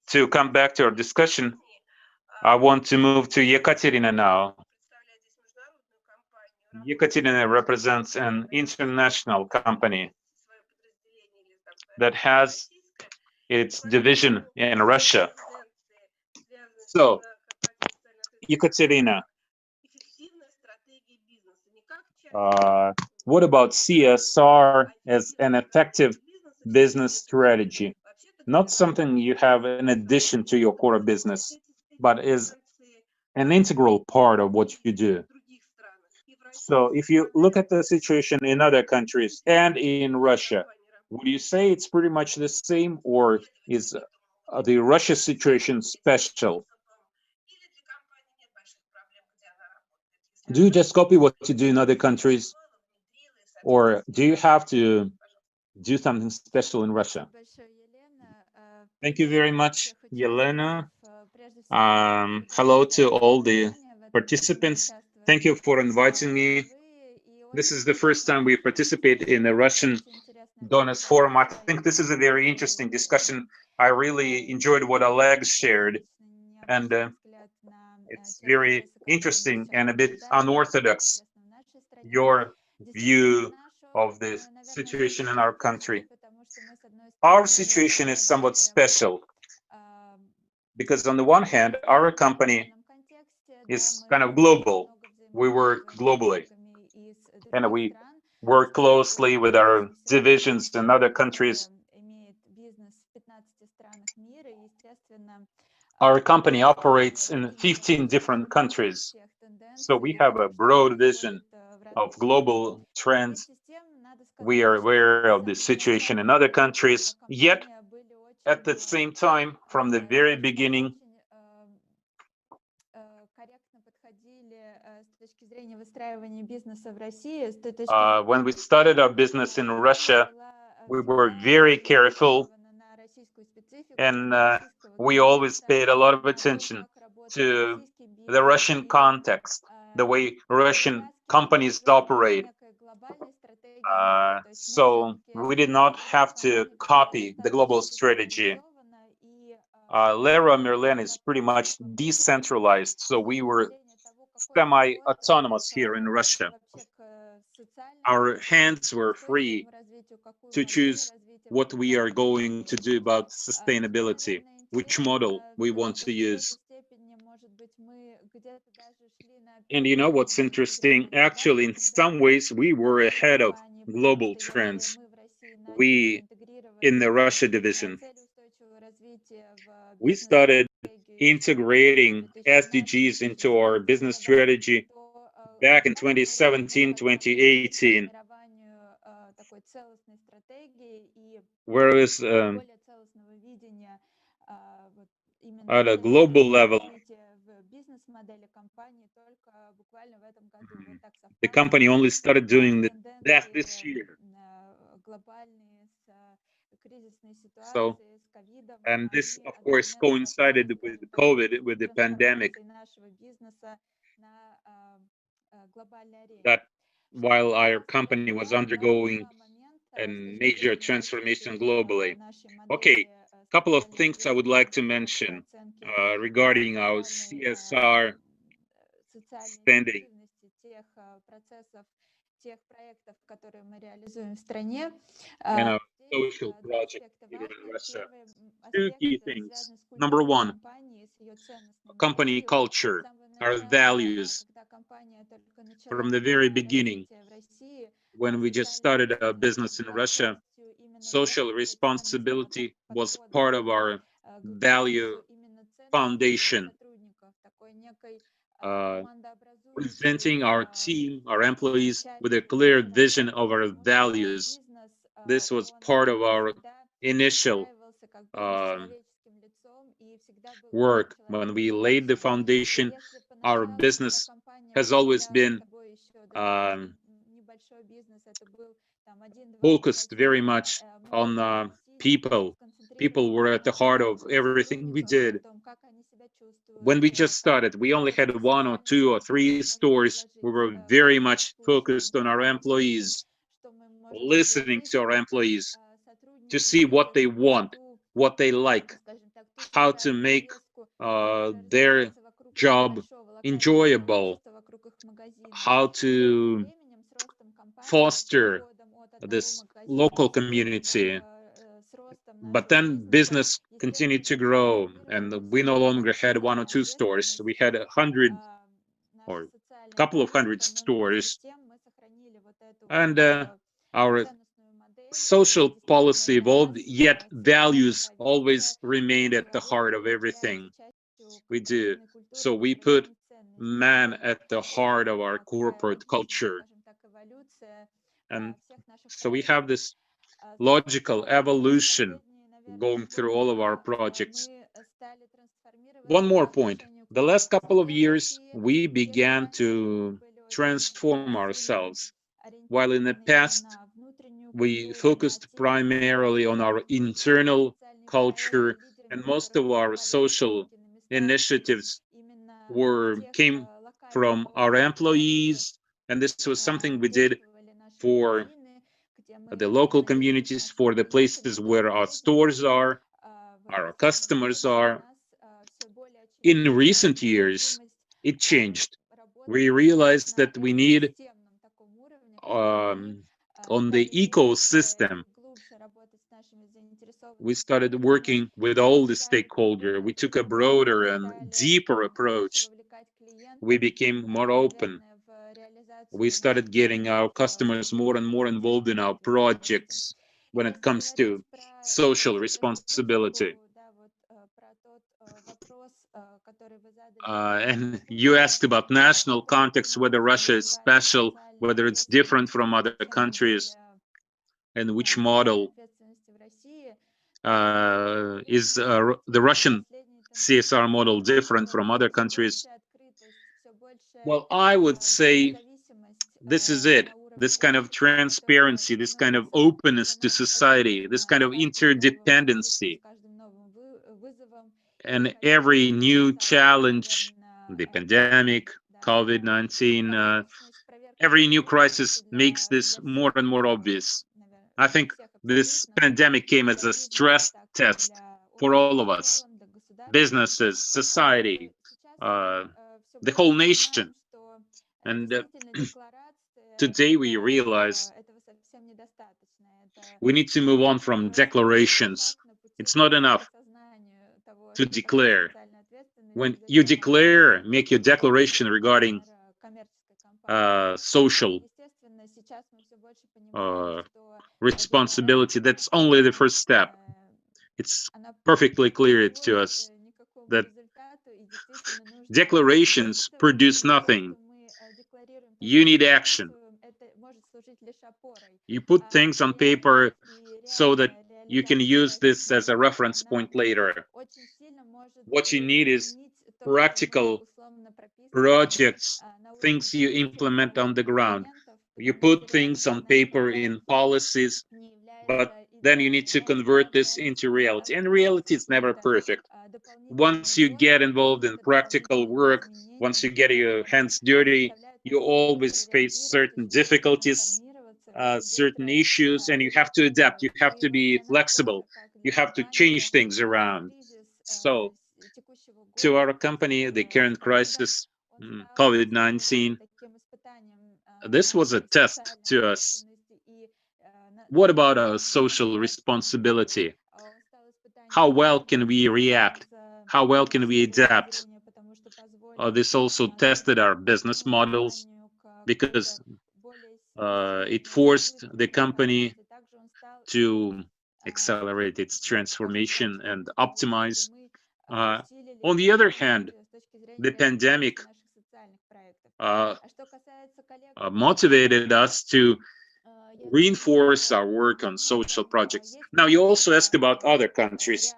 [SPEAKER 1] to come back to our discussion, I want to move to Yekaterina now. Yekaterina represents an international company that has its division in Russia. So, Yekaterina, what about CSR as an effective business strategy? Not something you have in addition to your core business, but is an integral part of what you do. So if you look at the situation in other countries and in Russia, would you say it's pretty much the same, or is the Russia situation special? Do you just copy what you do in other countries, or do you have to do something special in Russia? Thank you very much, Yelena. Hello to all the participants. Thank you for inviting me. This is the first time we participate in the Russian Donors Forum. I think this is a very interesting discussion. I really enjoyed what Oleg shared, and it's very interesting and a bit unorthodox, your view of the situation in our country. Our situation is somewhat special because on the one hand, our company is kind of global. We work globally. and we work closely with our divisions in other countries. Our company operates in 15 different countries, so we have a broad vision of global trends. We are aware of the situation in other countries, yet at the same time, from the very beginning, when we started our business in Russia, we were very careful, and we always paid a lot of attention to the Russian context, the way Russian companies operate. So we did not have to copy the global strategy. Leroy Merlin is pretty much decentralized, so we were semi-autonomous here in Russia. Our hands were free to choose what we are going to do about sustainability, which model we want to use. And you know what's interesting? Actually, in some ways, we were ahead of global trends. We, in the Russia division, we started integrating SDGs into our business strategy back in 2017, 2018. Whereas at a global level, the company only started doing that this year. So, and this, of course, coincided with COVID, with the pandemic. That while our company was undergoing a major transformation globally. Okay, a couple of things I would like to mention regarding our CSR standing. And our social project here in Russia. Two key things. Number one, company culture, our values. From the very beginning, when we just started our business in Russia, social responsibility was part of our value foundation. Presenting our team, our employees, with a clear vision of our values. This was part of our initial work. When we laid the foundation, our business has always been focused very much on people. People were at the heart of everything we did. When we just started, we only had 1 or 2 or 3 stores. We were very much focused on our employees, listening to our employees to see what they want, what they like, how to make their job enjoyable, how to foster this local community. But then business continued to grow, and we no longer had 1 or 2 stores. We had 100 or a couple of 100 stores, and our social policy evolved, yet values always remained at the heart of everything we do. So we put man at the heart of our corporate culture. And so we have this logical evolution going through all of our projects. One more point. The last couple of years, we began to transform ourselves. While in the past, we focused primarily on our internal culture, and most of our social initiatives came from our employees, and this was something we did for the local communities, for the places where our stores are, our customers are. In recent years, it changed. We realized that we need on the ecosystem. We started working with all the stakeholders. We took a broader and deeper approach. We became more open. we started getting our customers more and more involved in our projects when it comes to social responsibility. And you asked about national context, whether Russia is special, whether it's different from other countries, and which model is the Russian CSR model different from other countries. Well, I would say this is it. This kind of transparency, this kind of openness to society, this kind of interdependency. And every new challenge, the pandemic, COVID-19, every new crisis makes this more and more obvious. I think this pandemic came as a stress test for all of us, businesses, society, the whole nation. And today we realize we need to move on from declarations. It's not enough to declare. When you declare, make your declaration regarding social responsibility, that's only the first step. It's perfectly clear to us that declarations produce nothing. You need action. You put things on paper so that you can use this as a reference point later. What you need is practical projects, things you implement on the ground. You put things on paper in policies, but then you need to convert this into reality. And reality is never perfect. Once you get involved in practical work, once you get your hands dirty, you always face certain difficulties, certain issues, and you have to adapt. You have to be flexible. You have to change things around. So, to our company, the current crisis, COVID-19, this was a test to us. What about our social responsibility? How well can we react? How well can we adapt? This also tested our business models because it forced the company to accelerate its transformation and optimize. On the other hand, the pandemic motivated us to reinforce our work on social projects. Now, you also asked about other countries.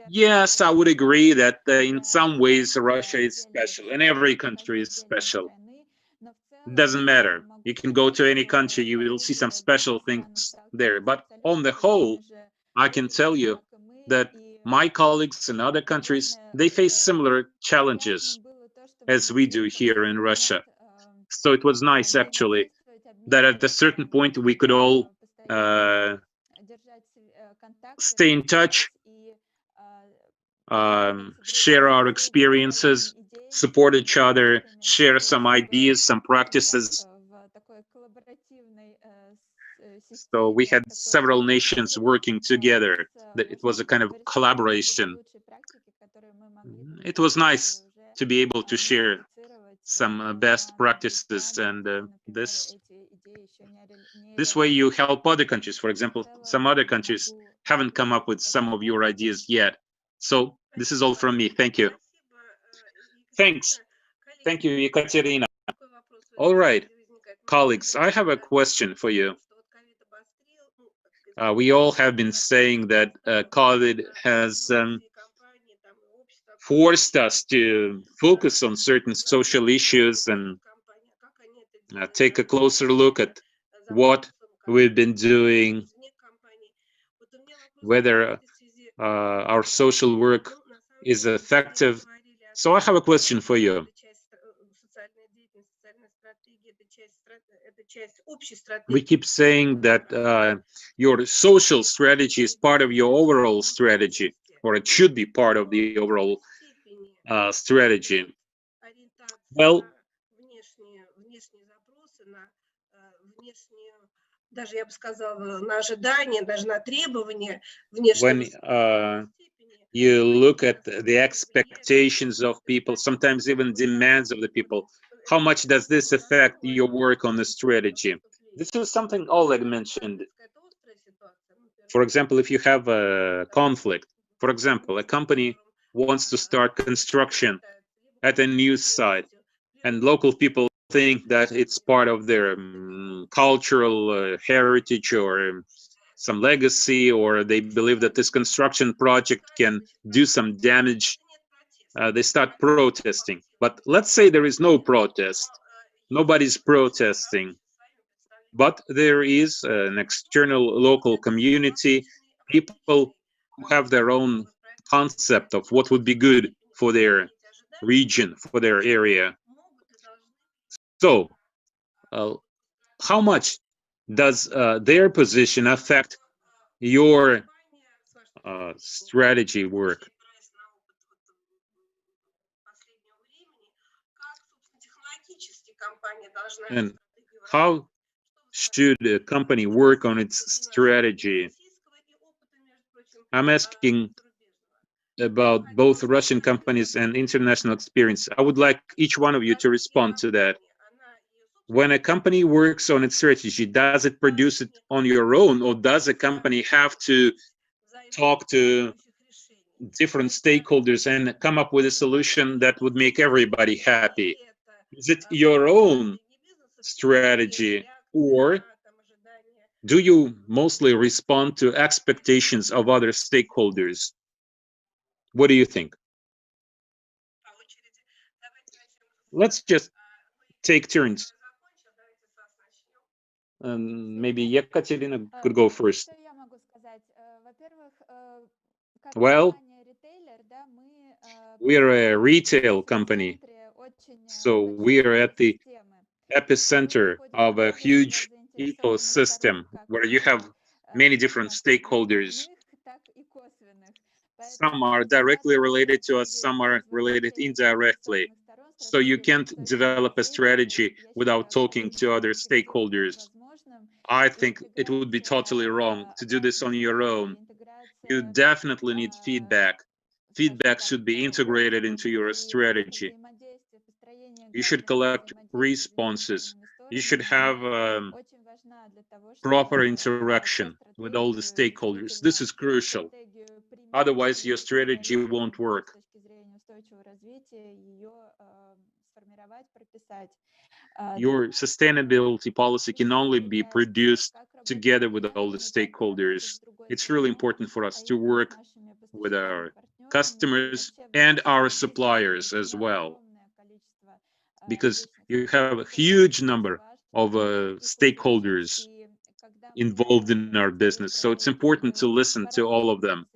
[SPEAKER 1] Yes, I would agree that in some ways Russia is special, and every country is special. It doesn't matter. You can go to any country, you will see some special things there. But on the whole, I can tell you that my colleagues in other countries, they face similar challenges as we do here in Russia. So it was nice, actually, that at a certain point we could all stay in touch, share our experiences, support each other, share some ideas, some practices. So we had several nations working together. It was a kind of collaboration. It was nice to be able to share some best practices, and this way you help other countries. For example, some other countries haven't come up with some of your ideas yet. So this is all from me. Thank you. Thanks. Thank you, Ekaterina. All right, colleagues, I have a question for you. We all have been saying that COVID has forced us to focus on certain social issues and take a closer look at what we've been doing, whether our social work is effective. So I have a question for you. We keep saying that your social strategy is part of your overall strategy, or it should be part of the overall strategy. Well, when you look at the expectations of people, sometimes even demands of the people, how much does this affect your work on the strategy? This is something Oleg mentioned. For example, if you have a conflict, for example, a company wants to start construction at a new site, and local people think that it's part of their cultural heritage or some legacy, or they believe that this construction project can do some damage. They start protesting. But let's say there is no protest. Nobody's protesting. But there is an external local community, people who have their own concept of what would be good for their region, for their area. So, how much does their position affect your strategy work? And how should a company work on its strategy? I'm asking about both Russian companies and international experience. I would like each one of you to respond to that. When a company works on its strategy, does it produce it on your own, or does a company have to talk to different stakeholders and come up with a solution that would make everybody happy? Is it your own strategy, or do you mostly respond to expectations of other stakeholders? What do you think? Let's just take turns. Maybe Yekaterina could go first. Well, we're a retail company, so we're at the epicenter of a huge ecosystem where you have many different stakeholders. Some are directly related to us, some are related indirectly. So you can't develop a strategy without talking to other stakeholders. I think it would be totally wrong to do this on your own. You definitely need feedback. Feedback should be integrated into your strategy. You should collect responses. You should have proper interaction with all the stakeholders. This is crucial. Otherwise, your strategy won't work. Your sustainability policy can only be produced together with all the stakeholders. It's really important for us to work with our customers and our suppliers as well, because you have a huge number of stakeholders involved in our business. So it's important to listen to all of them.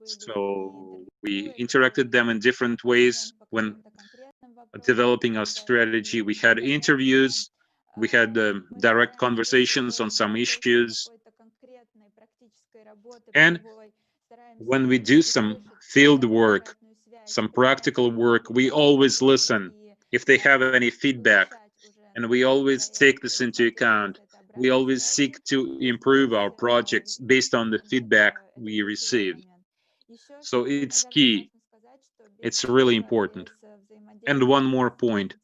[SPEAKER 1] So we interacted them in different ways when developing our strategy. We had interviews, we had direct conversations on some issues. And when we do some field work, some practical work, we always listen if they have any feedback, and we always take this into account. We always seek to improve our projects based on the feedback we receive. So it's key. It's really important. And one more point.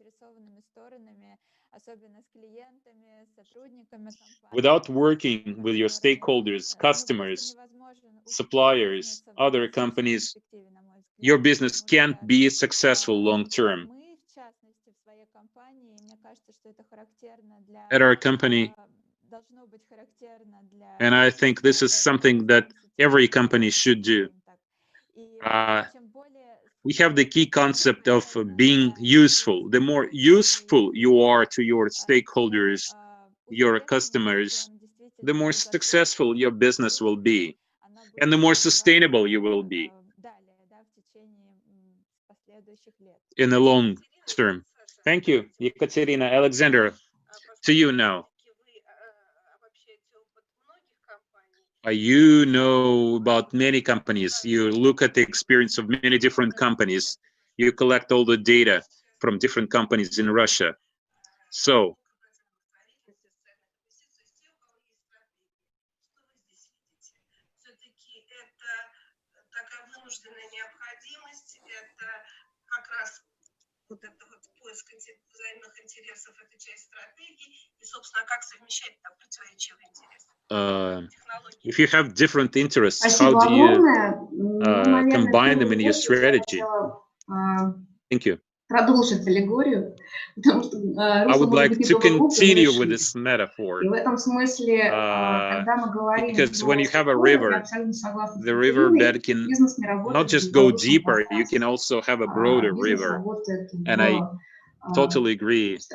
[SPEAKER 1] Without working with your stakeholders, customers, suppliers, other companies, your business can't be successful long term. At our company, and I think this is something that every company should do, we have the key concept of being useful. The more useful you are to your stakeholders, your customers, the more successful your business will be, and the more sustainable you will be in the long term. Thank you, Ekaterina. Alexander, to you now. You know about many companies. You look at the experience of many different companies. You collect all the data from different companies in Russia. So, If you have different interests, how do you combine them in your strategy? Thank you.
[SPEAKER 2] Продолжить аллегорию, потому что
[SPEAKER 1] I would like to continue with this metaphor.
[SPEAKER 2] И в этом смысле, когда мы говорим
[SPEAKER 1] Because when you have a river, the river bed can not just go deeper, you can also have a broader river. And I totally agree with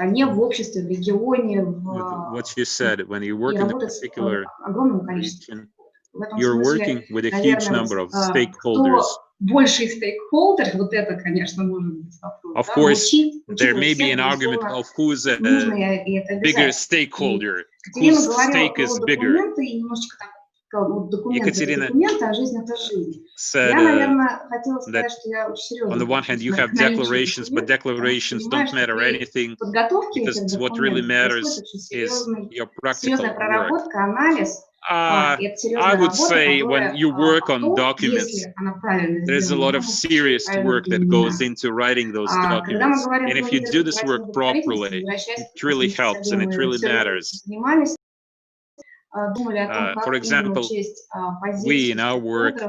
[SPEAKER 1] what you said. When you work in a particular region, you're working with a huge number of stakeholders. Of course, there may be an argument of who's a bigger stakeholder, whose stake is bigger. Ekaterina said that on the one hand you have declarations, but declarations don't matter anything, because what really matters is your practical work. I would say when you work on documents, there's a lot of serious work that goes into writing those documents. And if you do this work properly, it really helps and it really matters. For example, we in our work,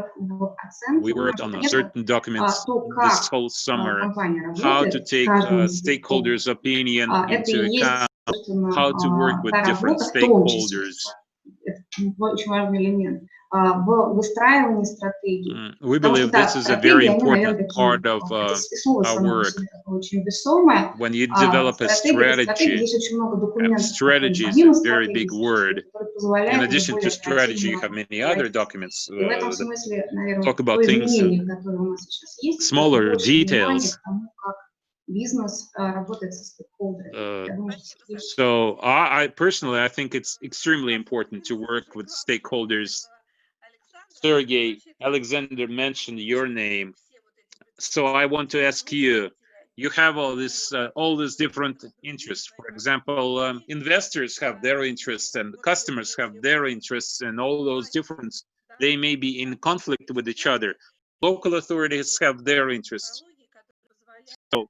[SPEAKER 1] we worked on certain documents this whole summer, how to take stakeholders' opinion into account, how to work with different stakeholders. We believe this is a very important part of our work. When you develop a strategy, strategy is a very big word. In addition to strategy, you have many other documents that talk about things in smaller details. So I personally, I think it's extremely important to work with stakeholders. Sergey, Alexander mentioned your name. So I want to ask you, you have all these different interests. For example, investors have their interests and customers have their interests, and all those different, they may be in conflict with each other. Local authorities have their interests. So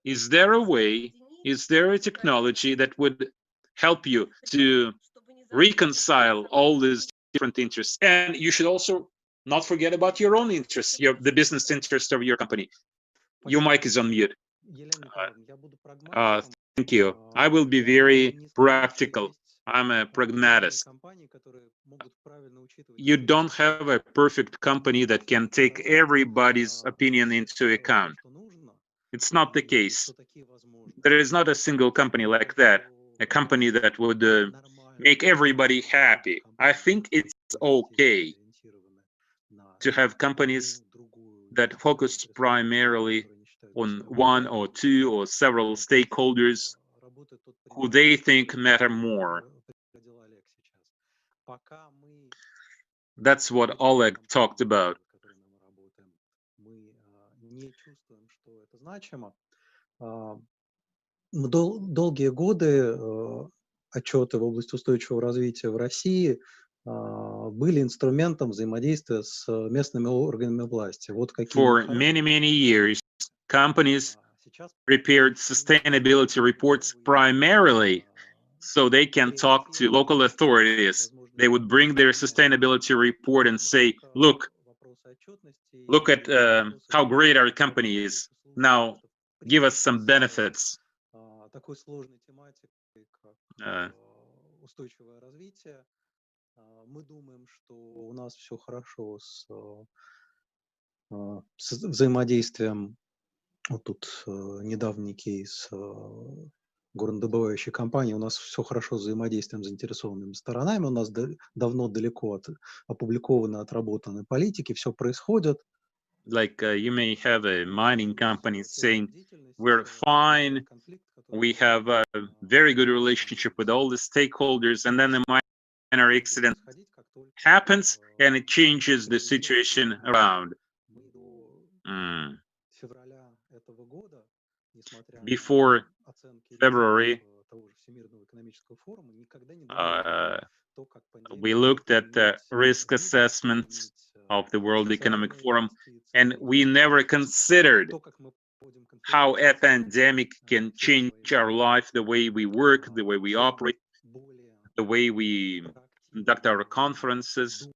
[SPEAKER 1] is there a way, is there a technology that would help you to reconcile all these different interests? And you should also not forget about your own interests, the business interest of your company. Your mic is on mute. Thank you. I will be very practical. I'm a pragmatist. You don't have a perfect company that can take everybody's opinion into account. It's not the case. There is not a single company like that, a company that would make everybody happy. I think it's okay to have companies that focus primarily on one or two or several stakeholders who they think matter more. That's what Oleg talked about.
[SPEAKER 3] Долгие годы отчеты в области устойчивого развития в России были инструментом взаимодействия с местными органами власти. Вот какие.
[SPEAKER 1] For many years, companies prepared sustainability reports primarily so they can talk to local authorities. They would bring their sustainability report and say, look at how great our company is. Now, give us some benefits.
[SPEAKER 3] Такой сложной тематикой, как устойчивое развитие, мы думаем, что у нас все хорошо с взаимодействием. Вот тут недавний кейс горнодобывающей компании. У нас все хорошо с взаимодействием с заинтересованными сторонами. У нас давно далеко от опубликованной, отработанной политики. Все происходит.
[SPEAKER 1] Like you may have a mining company saying, we're fine, we have a very good relationship with all the stakeholders, and then the minor accident happens and it changes the situation around. Before February, we looked at the risk assessments of the World Economic Forum, and we never considered how a pandemic can change our life, the way we work, the way we operate, the way we conduct our conferences.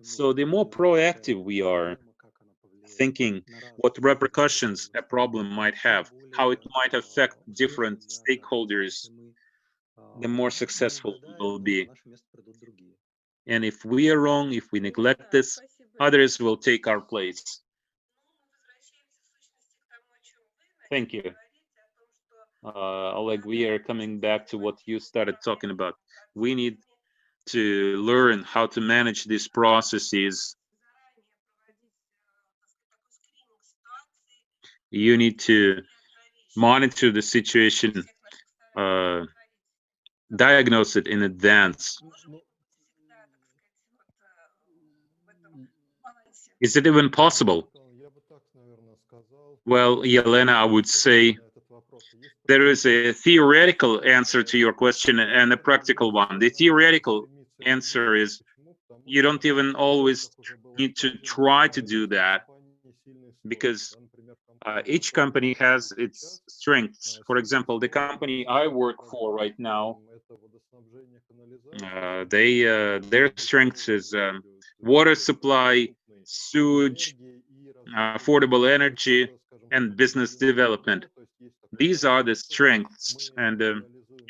[SPEAKER 1] So the more proactive we are, thinking what repercussions a problem might have, how it might affect different stakeholders, the more successful we will be. And if we are wrong, if we neglect this, others will take our place. Thank you. Oleg, we are coming back to what you started talking about. We need to learn how to manage these processes. You need to monitor the situation, diagnose it in advance. Is it even possible? Well, Yelena, I would say there is a theoretical answer to your question and a practical one. The theoretical answer is you don't even always need to try to do that, because each company has its strengths. For example, the company I work for right now, their strengths is water supply, sewage, affordable energy, and business development. These are the strengths, and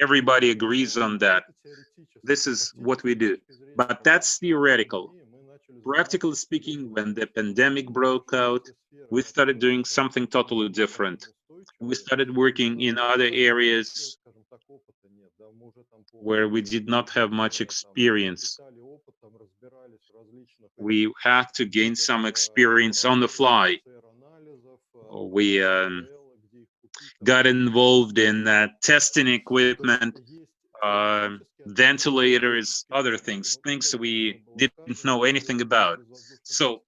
[SPEAKER 1] everybody agrees on that. This is what we do. But that's theoretical. Practically speaking, when the pandemic broke out, we started doing something totally different. We started working in other areas where we did not have much experience. We had to gain some experience on the fly. We got involved in testing equipment, ventilators, other things we didn't know anything about. So,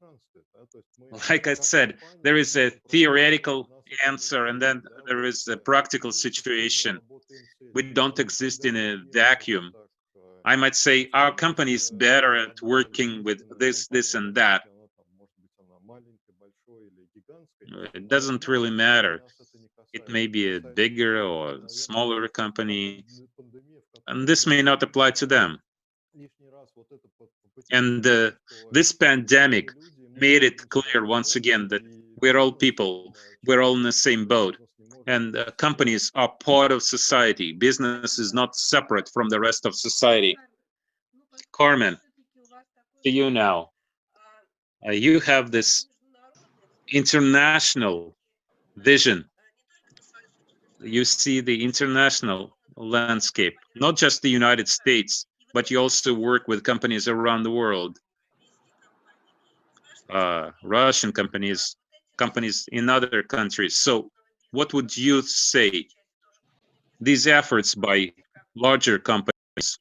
[SPEAKER 1] like I said, there is a theoretical answer, and then there is a practical situation. We don't exist in a vacuum. I might say our company is better at working with this, this, and that. It doesn't really matter. It may be a bigger or smaller company, and this may not apply to them. And this pandemic made it clear once again that we're all people, we're all in the same boat, and companies are part of society. Business is not separate from the rest of society. Carmen, to you now. You have this international vision. You see the international landscape, not just the United States, but you also work with companies around the world. Russian companies, companies in other countries. So what would you say? These efforts by larger companies,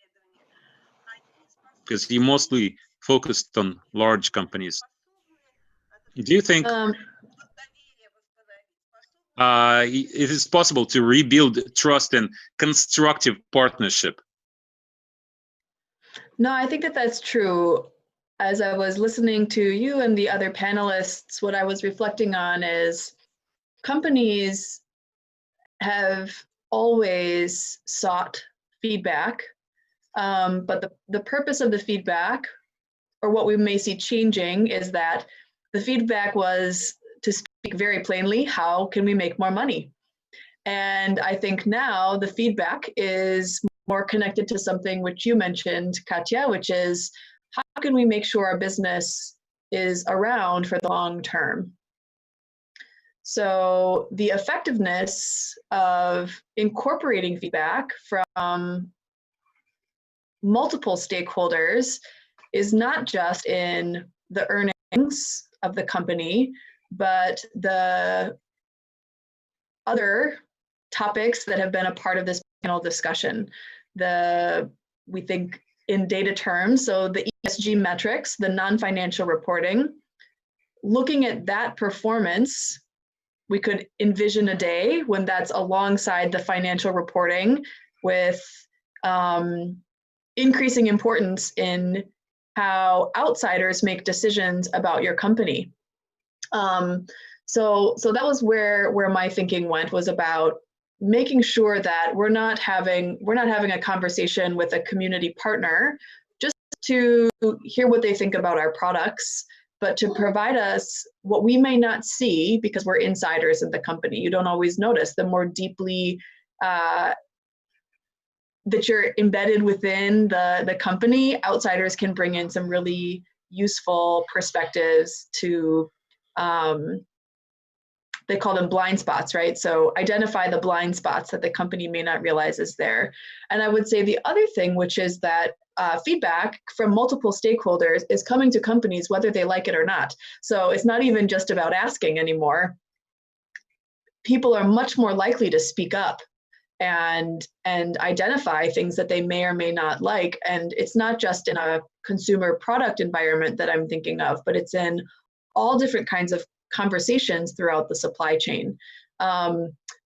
[SPEAKER 1] because you mostly focused on large companies. Do you think it is possible to rebuild trust and constructive partnership?
[SPEAKER 4] No, I think that that's true. As I was listening to you and the other panelists, what I was reflecting on is companies have always sought feedback, but the purpose of the feedback, or what we may see changing, is that the feedback was, to speak very plainly, how can we make more money? And I think now the feedback is more connected to something which you mentioned, Katya, which is how can we make sure our business is around for the long term? So the effectiveness of incorporating feedback from multiple stakeholders is not just in the earnings of the company, but the other topics that have been a part of this panel discussion. We think in data terms, so the ESG metrics, the non-financial reporting, looking at that performance, we could envision a day when that's alongside the financial reporting with increasing importance in how outsiders make decisions about your company. So that was where my thinking went, was about making sure that we're not having a conversation with a community partner just to hear what they think about our products, but to provide us what we may not see because we're insiders of the company. You don't always notice. The more deeply that you're embedded within the company, outsiders can bring in some really useful perspectives to, they call them blind spots, right? So identify the blind spots that the company may not realize is there. And I would say the other thing, which is that feedback from multiple stakeholders is coming to companies whether they like it or not. So it's not even just about asking anymore. People are much more likely to speak up and identify things that they may or may not like. And it's not just in a consumer product environment that I'm thinking of, but it's in all different kinds of conversations throughout the supply chain.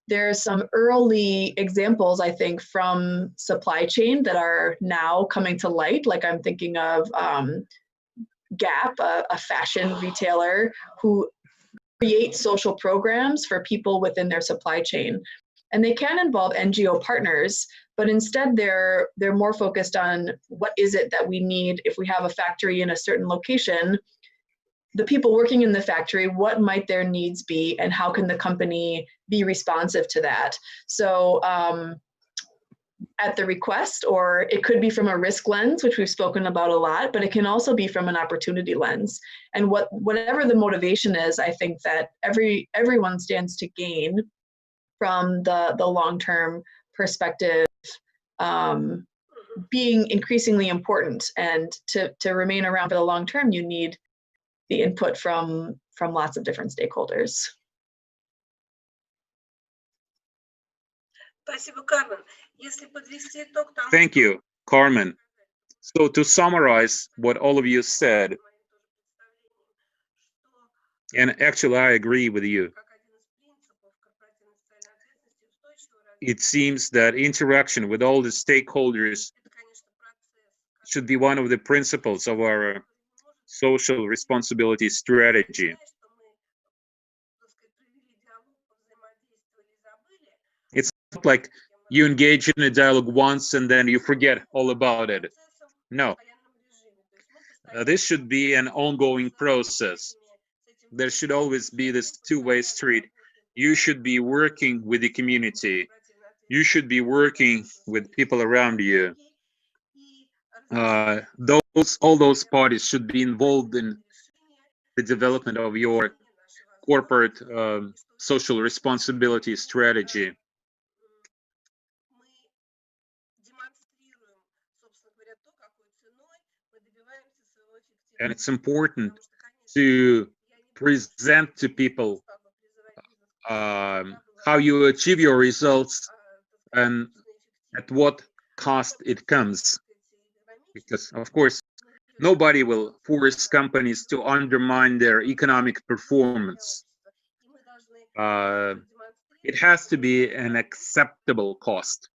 [SPEAKER 4] There's some early examples, I think, from supply chain that are now coming to light. Like I'm thinking of Gap, a fashion retailer who creates social programs for people within their supply chain. And they can involve NGO partners, but instead they're more focused on what is it that we need if we have a factory in a certain location. The people working in the factory, what might their needs be, and how can the company be responsive to that? So at the request, or it could be from a risk lens, which we've spoken about a lot, but it can also be from an opportunity lens. And whatever the motivation is, I think that everyone stands to gain from the long-term perspective being increasingly important. And to remain around for the long term, you need the input from lots of different stakeholders.
[SPEAKER 1] Thank you, Carmen. So to summarize what all of you said, and actually I agree with you, it seems that interaction with all the stakeholders should be one of the principles of our social responsibility strategy. It's not like you engage in a dialogue once and then you forget all about it. No. This should be an ongoing process. There should always be this two-way street. You should be working with the community. You should be working with people around you. All those parties should be involved in the development of your corporate social responsibility strategy. And it's important to present to people how you achieve your results and at what cost it comes. Because, of course, nobody will force companies to undermine their economic performance. It has to be an acceptable cost.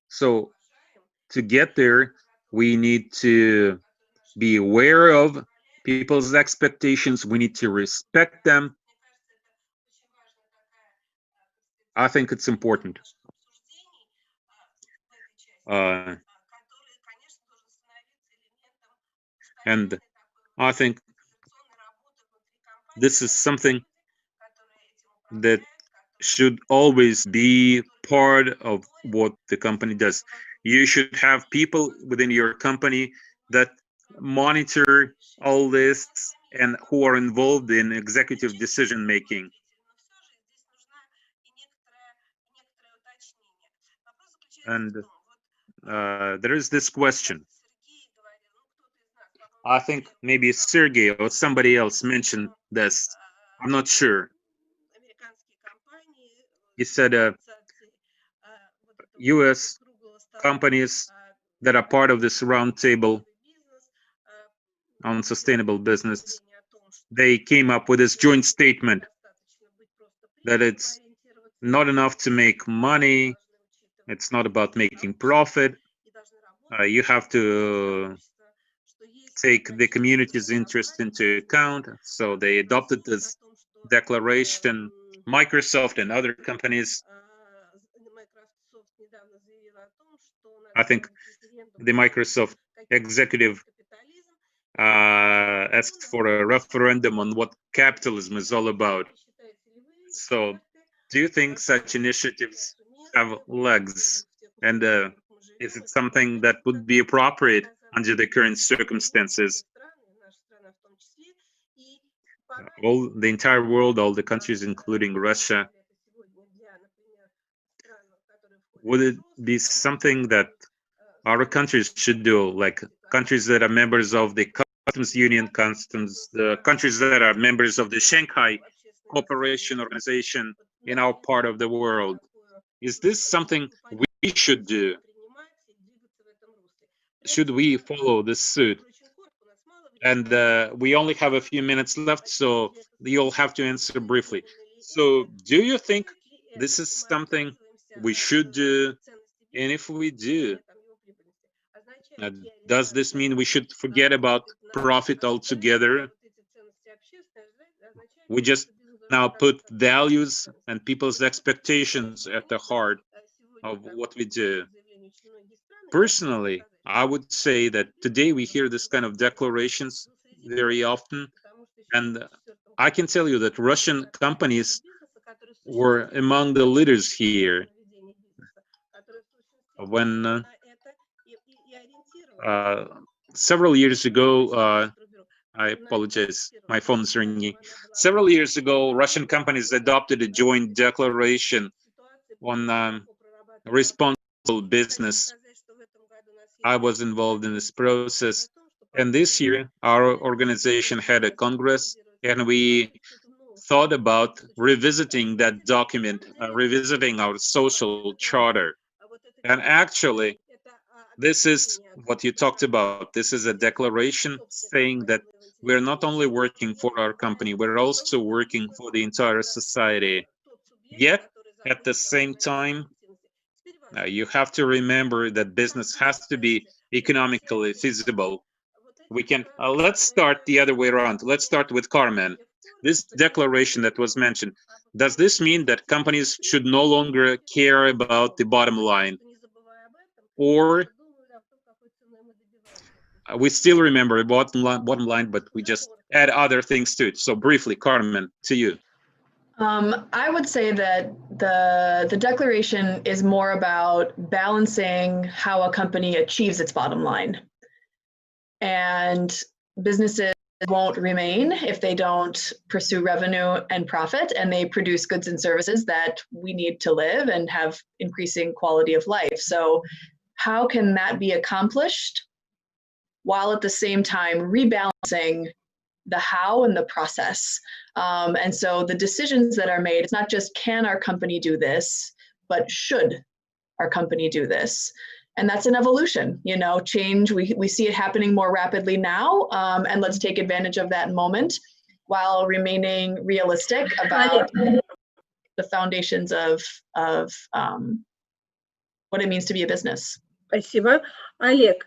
[SPEAKER 1] So to get there, we need to be aware of people's expectations. We need to respect them. I think it's important. And I think this is something that should always be part of what the company does. You should have people within your company that monitor all this and who are involved in executive decision making. And there is this question. I think maybe Sergey or somebody else mentioned this. I'm not sure. He said US companies that are part of this roundtable on sustainable business, they came up with this joint statement that it's not enough to make money. It's not about making profit. You have to take the community's interest into account. So they adopted this declaration. Microsoft and other companies, I think the Microsoft executive asked for a referendum on what capitalism is all about. So do you think such initiatives have legs? And is it something that would be appropriate under the current circumstances? The entire world, all the countries, including Russia, would it be something that our countries should do, like countries that are members of the Customs Union, the countries that are members of the Shanghai Cooperation Organization in our part of the world? Is this something we should do? Should we follow this suit? And we only have a few minutes left, so you'll have to answer briefly. So do you think this is something we should do? And if we do, does this mean we should forget about profit altogether? We just now put values and people's expectations at the heart of what we do. Personally, I would say that today we hear this kind of declarations very often, and I can tell you that Russian companies were among the leaders here. When several years ago, I apologize, my phone's ringing. Several years ago, Russian companies adopted a joint declaration on responsible business. I was involved in this process. And this year, our organization had a congress, and we thought about revisiting that document, revisiting our social charter. And actually, this is what you talked about. This is a declaration saying that we're not only working for our company, we're also working for the entire society. Yet, at the same time, you have to remember that business has to be economically feasible. We can, let's start the other way around. Let's start with Carmen. This declaration that was mentioned, does this mean that companies should no longer care about the bottom line? Or we still remember bottom line, but we just add other things to it? So briefly, Carmen, to you.
[SPEAKER 4] I would say that the declaration is more about balancing how a company achieves its bottom line. And businesses won't remain if they don't pursue revenue and profit, and they produce goods and services that we need to live and have increasing quality of life. So how can that be accomplished while at the same time rebalancing the how and the process? And so the decisions that are made, it's not just can our company do this, but should our company do this? And that's an evolution, you know, change. We see it happening more rapidly now, and let's take advantage of that moment while remaining realistic about the foundations of what it means to be a business.
[SPEAKER 5] Спасибо. Олег.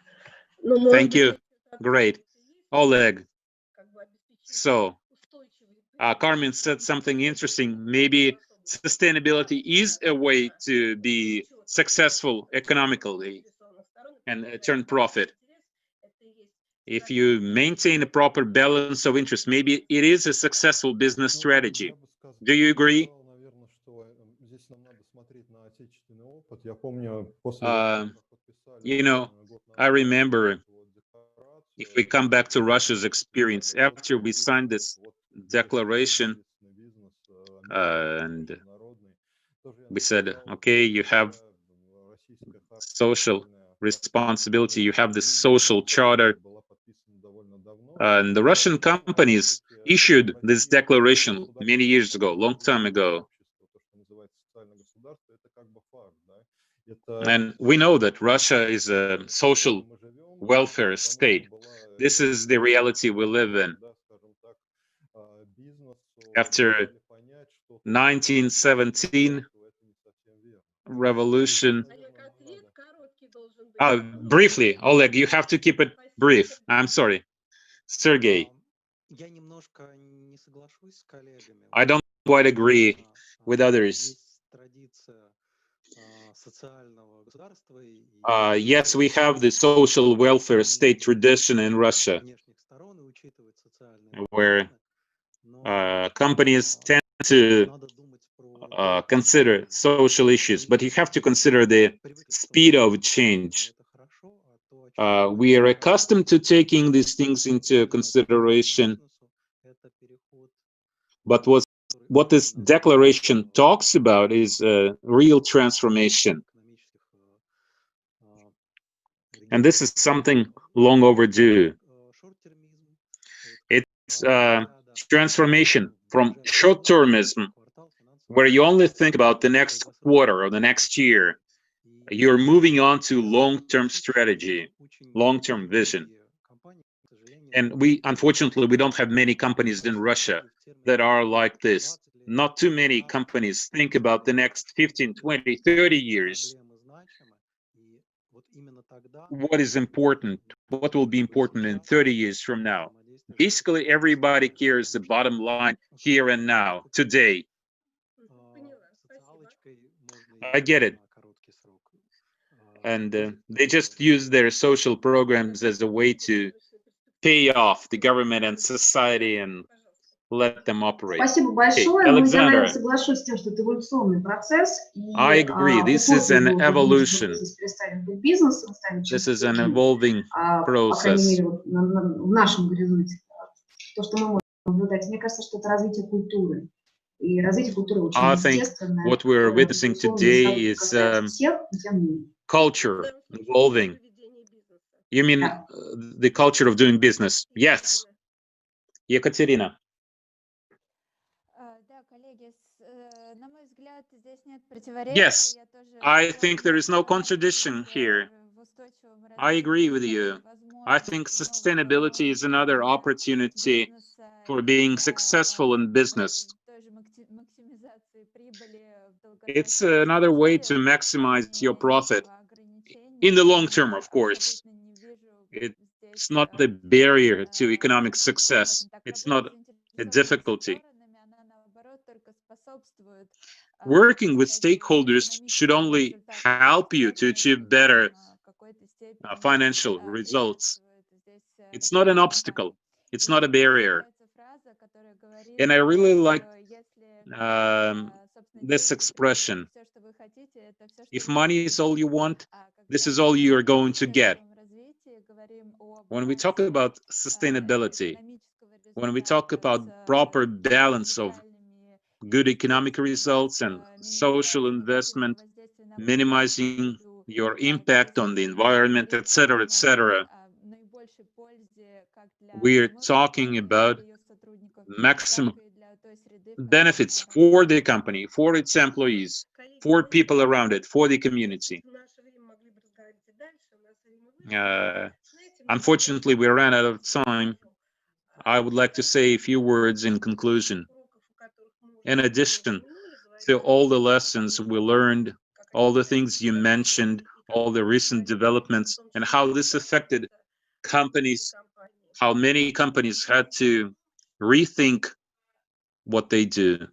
[SPEAKER 1] Thank you. Great. Oleg. So, Carmen said something interesting. Maybe sustainability is a way to be successful economically and turn profit. If you maintain a proper balance of interest, maybe it is a successful business strategy. Do you agree? You know, I remember, if we come back to Russia's experience, after we signed this declaration, and we said, okay, you have social responsibility, you have this social charter, and the Russian companies issued this declaration many years ago, long time ago. And we know that Russia is a social welfare state. This is the reality we live in. After 1917 revolution, briefly, Oleg, you have to keep it brief. I'm sorry. Sergey, I don't quite agree with others. Yes, we have the social welfare state tradition in Russia, where companies tend to consider social issues, but you have to consider the speed of change. We are accustomed to taking these things into consideration, but what this declaration talks about is real transformation. And this is something long overdue. It's transformation from short-termism, where you only think about the next quarter or the next year. You're moving on to long-term strategy, long-term vision. And unfortunately, we don't have many companies in Russia that are like this. Not too many companies think about the next 15, 20, 30 years. What is important? What will be important in 30 years from now? Basically, everybody cares the bottom line here and now, today. I get it. And they just use their social programs as a way to pay off the government and society and let them operate.
[SPEAKER 2] Спасибо большое.
[SPEAKER 1] Hey,
[SPEAKER 2] Я,
[SPEAKER 1] Alexander,
[SPEAKER 2] наверное, соглашусь с тем, что это эволюционный процесс.
[SPEAKER 1] I agree. This is an evolution.
[SPEAKER 2] This
[SPEAKER 1] is an evolving
[SPEAKER 2] по
[SPEAKER 1] process.
[SPEAKER 2] крайней мере, вот, в нашем горизонте. То, что мы можем наблюдать. Мне кажется, что это развитие культуры. И развитие культуры очень
[SPEAKER 1] I think
[SPEAKER 2] естественное.
[SPEAKER 1] what we're witnessing today is culture evolving. You mean the culture of doing business? Yes. Ekaterina. Yes, I think there is no contradiction here. I agree with you. I think sustainability is another opportunity for being successful in business. It's another way to maximize your profit. In the long term, of course. It's not a barrier to economic success. It's not a difficulty. Working with stakeholders should only help you to achieve better financial results. It's not an obstacle. It's not a barrier. And I really like this expression. If money is all you want, this is all you are going to get. When we talk about sustainability, when we talk about proper balance of good economic results and social investment, minimizing your impact on the environment, etc., etc., we're talking about maximum benefits for the company, for its employees, for people around it, for the community. Unfortunately, we ran out of time. I would like to say a few words in conclusion. In addition to all the lessons we learned, all the things you mentioned, all the recent developments, and how this affected companies, how many companies had to rethink what they do.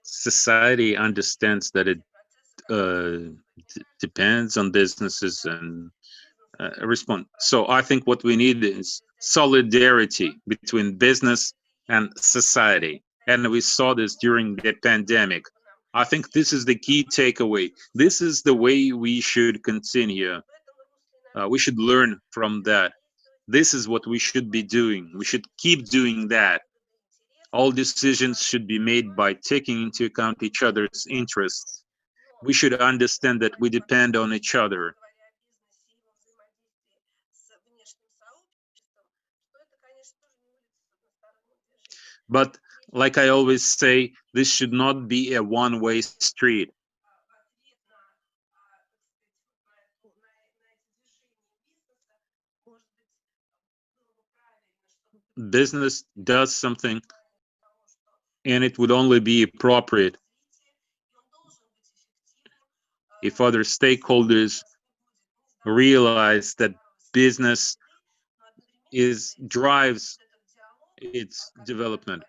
[SPEAKER 1] Society understands that it depends on businesses and respond. So I think what we need is solidarity between business and society. And we saw this during the pandemic. I think this is the key takeaway. This is the way we should continue. We should learn from that. This is what we should be doing. We should keep doing that. All decisions should be made by taking into account each other's interests. We should understand that we depend on each other. But like I always say, this should not be a one-way street. business does something, and it would only be appropriate if other stakeholders realize that business drives its development.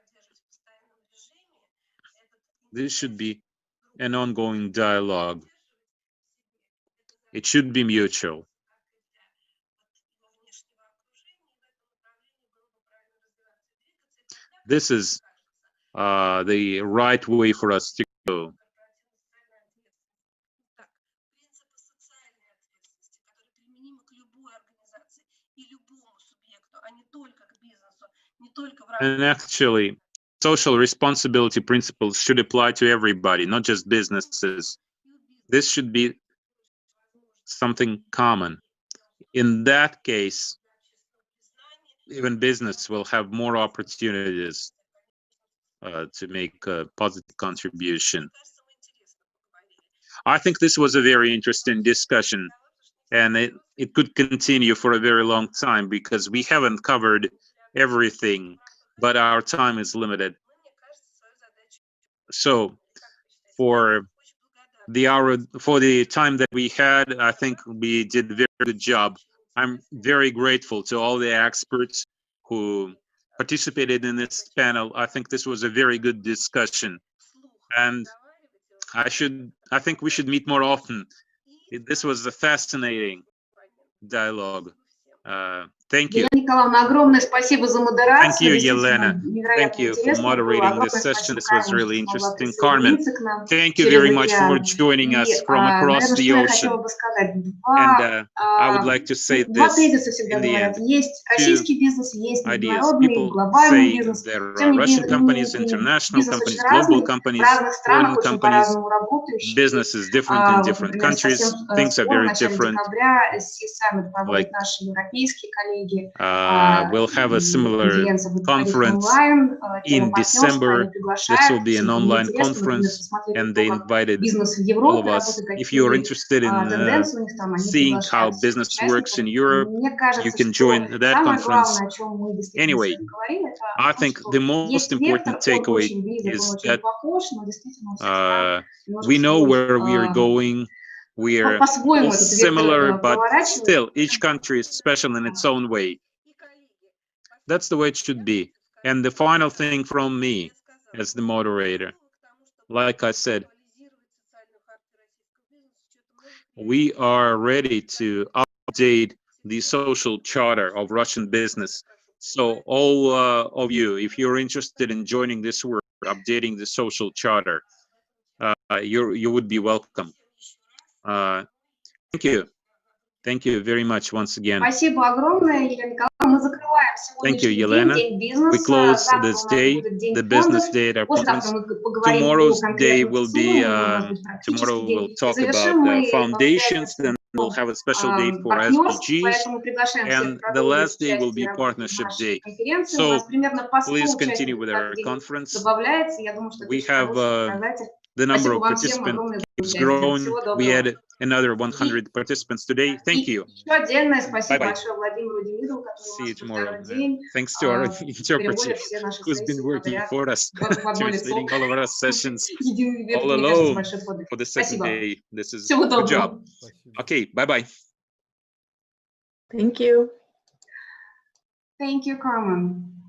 [SPEAKER 1] This should be an ongoing dialogue. It should be mutual. This is the right way for us to go. And actually, social responsibility principles should apply to everybody, not just businesses. This should be something common. In that case, even business will have more opportunities to make a positive contribution. I think this was a very interesting discussion, and it could continue for a very long time because we haven't covered everything, but our time is limited. So for the time that we had, I think we did a very good job. I'm very grateful to all the experts who participated in this panel. I think this was a very good discussion, and I think we should meet more often. This was a fascinating dialogue. Thank you.
[SPEAKER 2] Thank you,
[SPEAKER 1] Yelena. Thank you for moderating this session. This was really interesting. Carmen, thank you very much for joining us from across the ocean. And I would like to say this in the end. Two ideas. People say there are Russian companies, international companies, global companies, foreign companies. Business is different in different countries. Things are very different. Like, we'll have a similar conference in December. This will be an online conference, and they invited all of us. If you're interested in seeing how business works in Europe, you can join that conference. Anyway, I think the most important takeaway is that we know where we are going. We are all similar, but still, each country is special in its own way. That's the way it should be. And the final thing from me as the moderator, like I said, we are ready to update the social charter of Russian business. So all of you, if you're interested in joining this work, updating the social charter, you would be welcome. Thank you. Thank you very much once again. Thank you, Yelena. We close this day, the business day at our conference. Tomorrow's day will be, tomorrow we'll talk about foundations, then we'll have a special day for SDGs, and the last day will be partnership day. So please continue with our conference. We have the number of participants keeps growing. We had another 100 participants today. Thank you. Bye-bye. See you tomorrow. Thanks to our interpreter who's been working for us, translating all of our sessions all alone for the second day. This is a good job. Okay, bye-bye.
[SPEAKER 4] Thank you.
[SPEAKER 2] Thank you, Carmen.